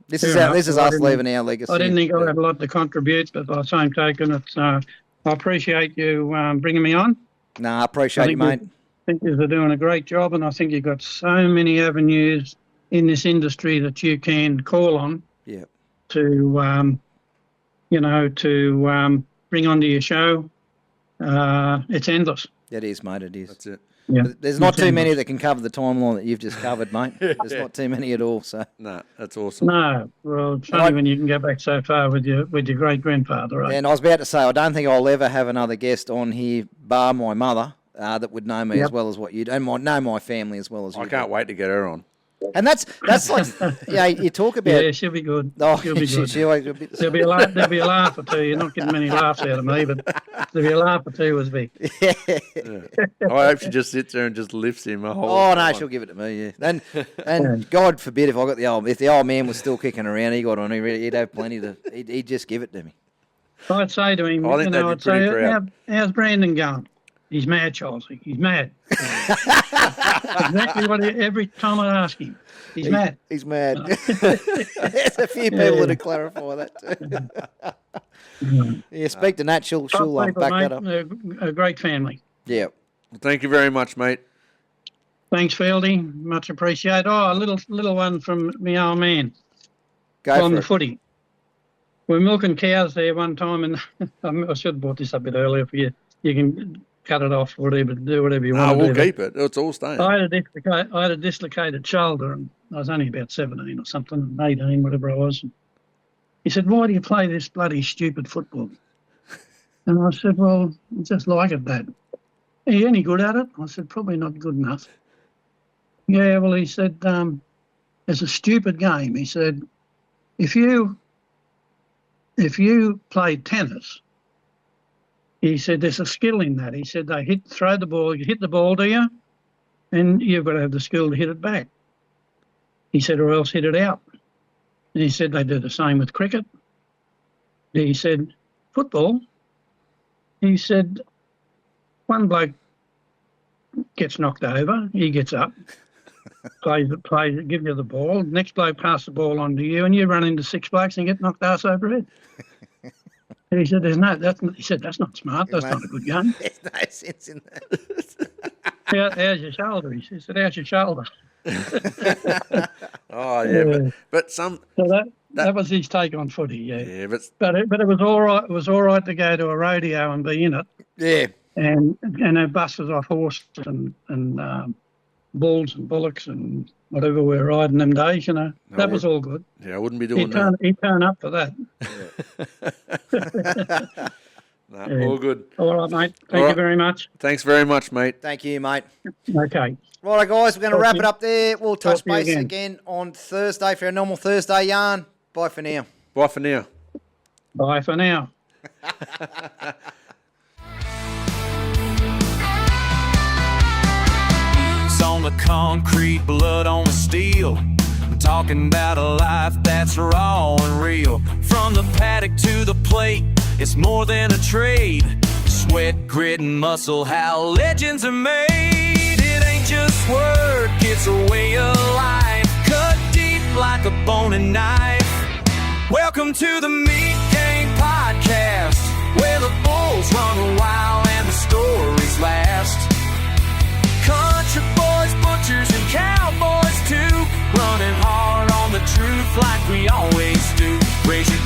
Speaker 4: This is us leaving our legacy.
Speaker 6: I didn't think I had a lot to contribute, but by the same token, I appreciate you bringing me on.
Speaker 4: No, I appreciate you, mate.
Speaker 6: I think you're doing a great job, and I think you've got so many avenues in this industry that you can call on.
Speaker 4: Yeah.
Speaker 6: To bring onto your show. It's endless.
Speaker 4: It is, mate. It is.
Speaker 5: That's it.
Speaker 6: Yeah.
Speaker 4: There's not too many that can cover the timeline that you've just covered, mate. There's not too many at all. So.
Speaker 5: No, that's awesome.
Speaker 6: No, well, it's funny when you can go back so far with your great grandfather, right?
Speaker 4: Yeah, and I was about to say, I don't think I'll ever have another guest on here, bar my mother, that would know me as well as what you do, and know my family as well as you.
Speaker 5: I can't wait to get her on.
Speaker 4: And that's like, you talk about.
Speaker 6: Yeah, she'll be good.
Speaker 4: Oh,
Speaker 6: she'll be good.
Speaker 4: There'll
Speaker 6: be a laugh or two. You're not getting many laughs out of me, but there'll be a laugh or two with Vic.
Speaker 5: Yeah. I hope she just sits there and just lifts him a whole.
Speaker 4: Oh no, she'll give it to me. Yeah, and God forbid if the old man was still kicking around, he got on. He'd have plenty to. He'd just give it to me.
Speaker 6: I'd say to him, I'd say, how's Brandon going? He's mad, Childsy. He's mad. Exactly what every time I ask him. He's mad.
Speaker 4: He's mad. There's a few people that clarify that too. Yeah, speak to Nat. She'll back that up.
Speaker 6: A great family.
Speaker 4: Yeah.
Speaker 5: Well, thank you very much, mate.
Speaker 6: Thanks, Fieldy. Much appreciated. Oh, a little one from me old man.
Speaker 4: Go
Speaker 6: on
Speaker 4: for
Speaker 6: the
Speaker 4: it.
Speaker 6: footy. We were milking cows there one time, and I should have brought this up a bit earlier for you. You can cut it off, whatever, do whatever you want to
Speaker 5: we'll
Speaker 6: do.
Speaker 5: keep it. It's all staying.
Speaker 6: I had a dislocated shoulder, and I was only about 17 or something, 18, whatever I was. He said, "Why do you play this bloody stupid football?" And I said, "Well, I just like it, Dad." "Are you any good at it?" I said, "Probably not good enough." "Yeah, well," he said, "it's a stupid game." He said, if you played tennis," he said, "there's a skill in that." He said, "They throw the ball, you hit the ball to you, and you've got to have the skill to hit it back." He said, "or else hit it out." And he said, "They do the same with cricket." He said, "Football," he said, "one bloke gets knocked over, he gets up, plays, gives you the ball, next bloke passes the ball on to you, and you run into 6 blokes and get knocked arse over head." And he said, he said, "That's not smart, that's not a good game."
Speaker 4: There's no sense in that.
Speaker 6: How's your shoulder?" He said, "How's your shoulder?"
Speaker 5: Oh yeah, but
Speaker 6: So that was his take on footy, yeah.
Speaker 5: yeah, but
Speaker 6: But it was all right. It was all right to go to a rodeo and be in it,
Speaker 4: Yeah.
Speaker 6: and have buses off horses and bulls and bullocks and whatever we're riding them days. That was all good.
Speaker 5: yeah, I wouldn't be
Speaker 6: He
Speaker 5: doing that.
Speaker 6: turned up for that.
Speaker 5: No,
Speaker 6: Yeah.
Speaker 5: all good.
Speaker 6: All right, mate. Thank
Speaker 5: All
Speaker 6: you
Speaker 5: right.
Speaker 6: very much.
Speaker 5: Thanks very much, mate.
Speaker 4: Thank you, mate.
Speaker 6: Okay.
Speaker 4: Right, guys, we're going to
Speaker 6: Talk
Speaker 4: wrap
Speaker 6: to
Speaker 4: it
Speaker 6: you-
Speaker 4: up there. We'll touch
Speaker 6: talk to you
Speaker 4: base
Speaker 6: again.
Speaker 4: again on Thursday for our normal Thursday yarn. Bye for now.
Speaker 5: Bye for now.
Speaker 6: Bye for now.
Speaker 3: It's on the concrete, blood on the steel. I'm talking about a life that's raw and real. From the paddock to the plate, it's more than a trade. Sweat, grit, and muscle, how legends are made. It ain't just work, it's a way of life. Cut deep like a bone and knife. Welcome to the Meat Game Podcast, where the bulls run wild and the stories last. Country boys, butchers, and cowboys too, running hard on the truth like we always do. Raise your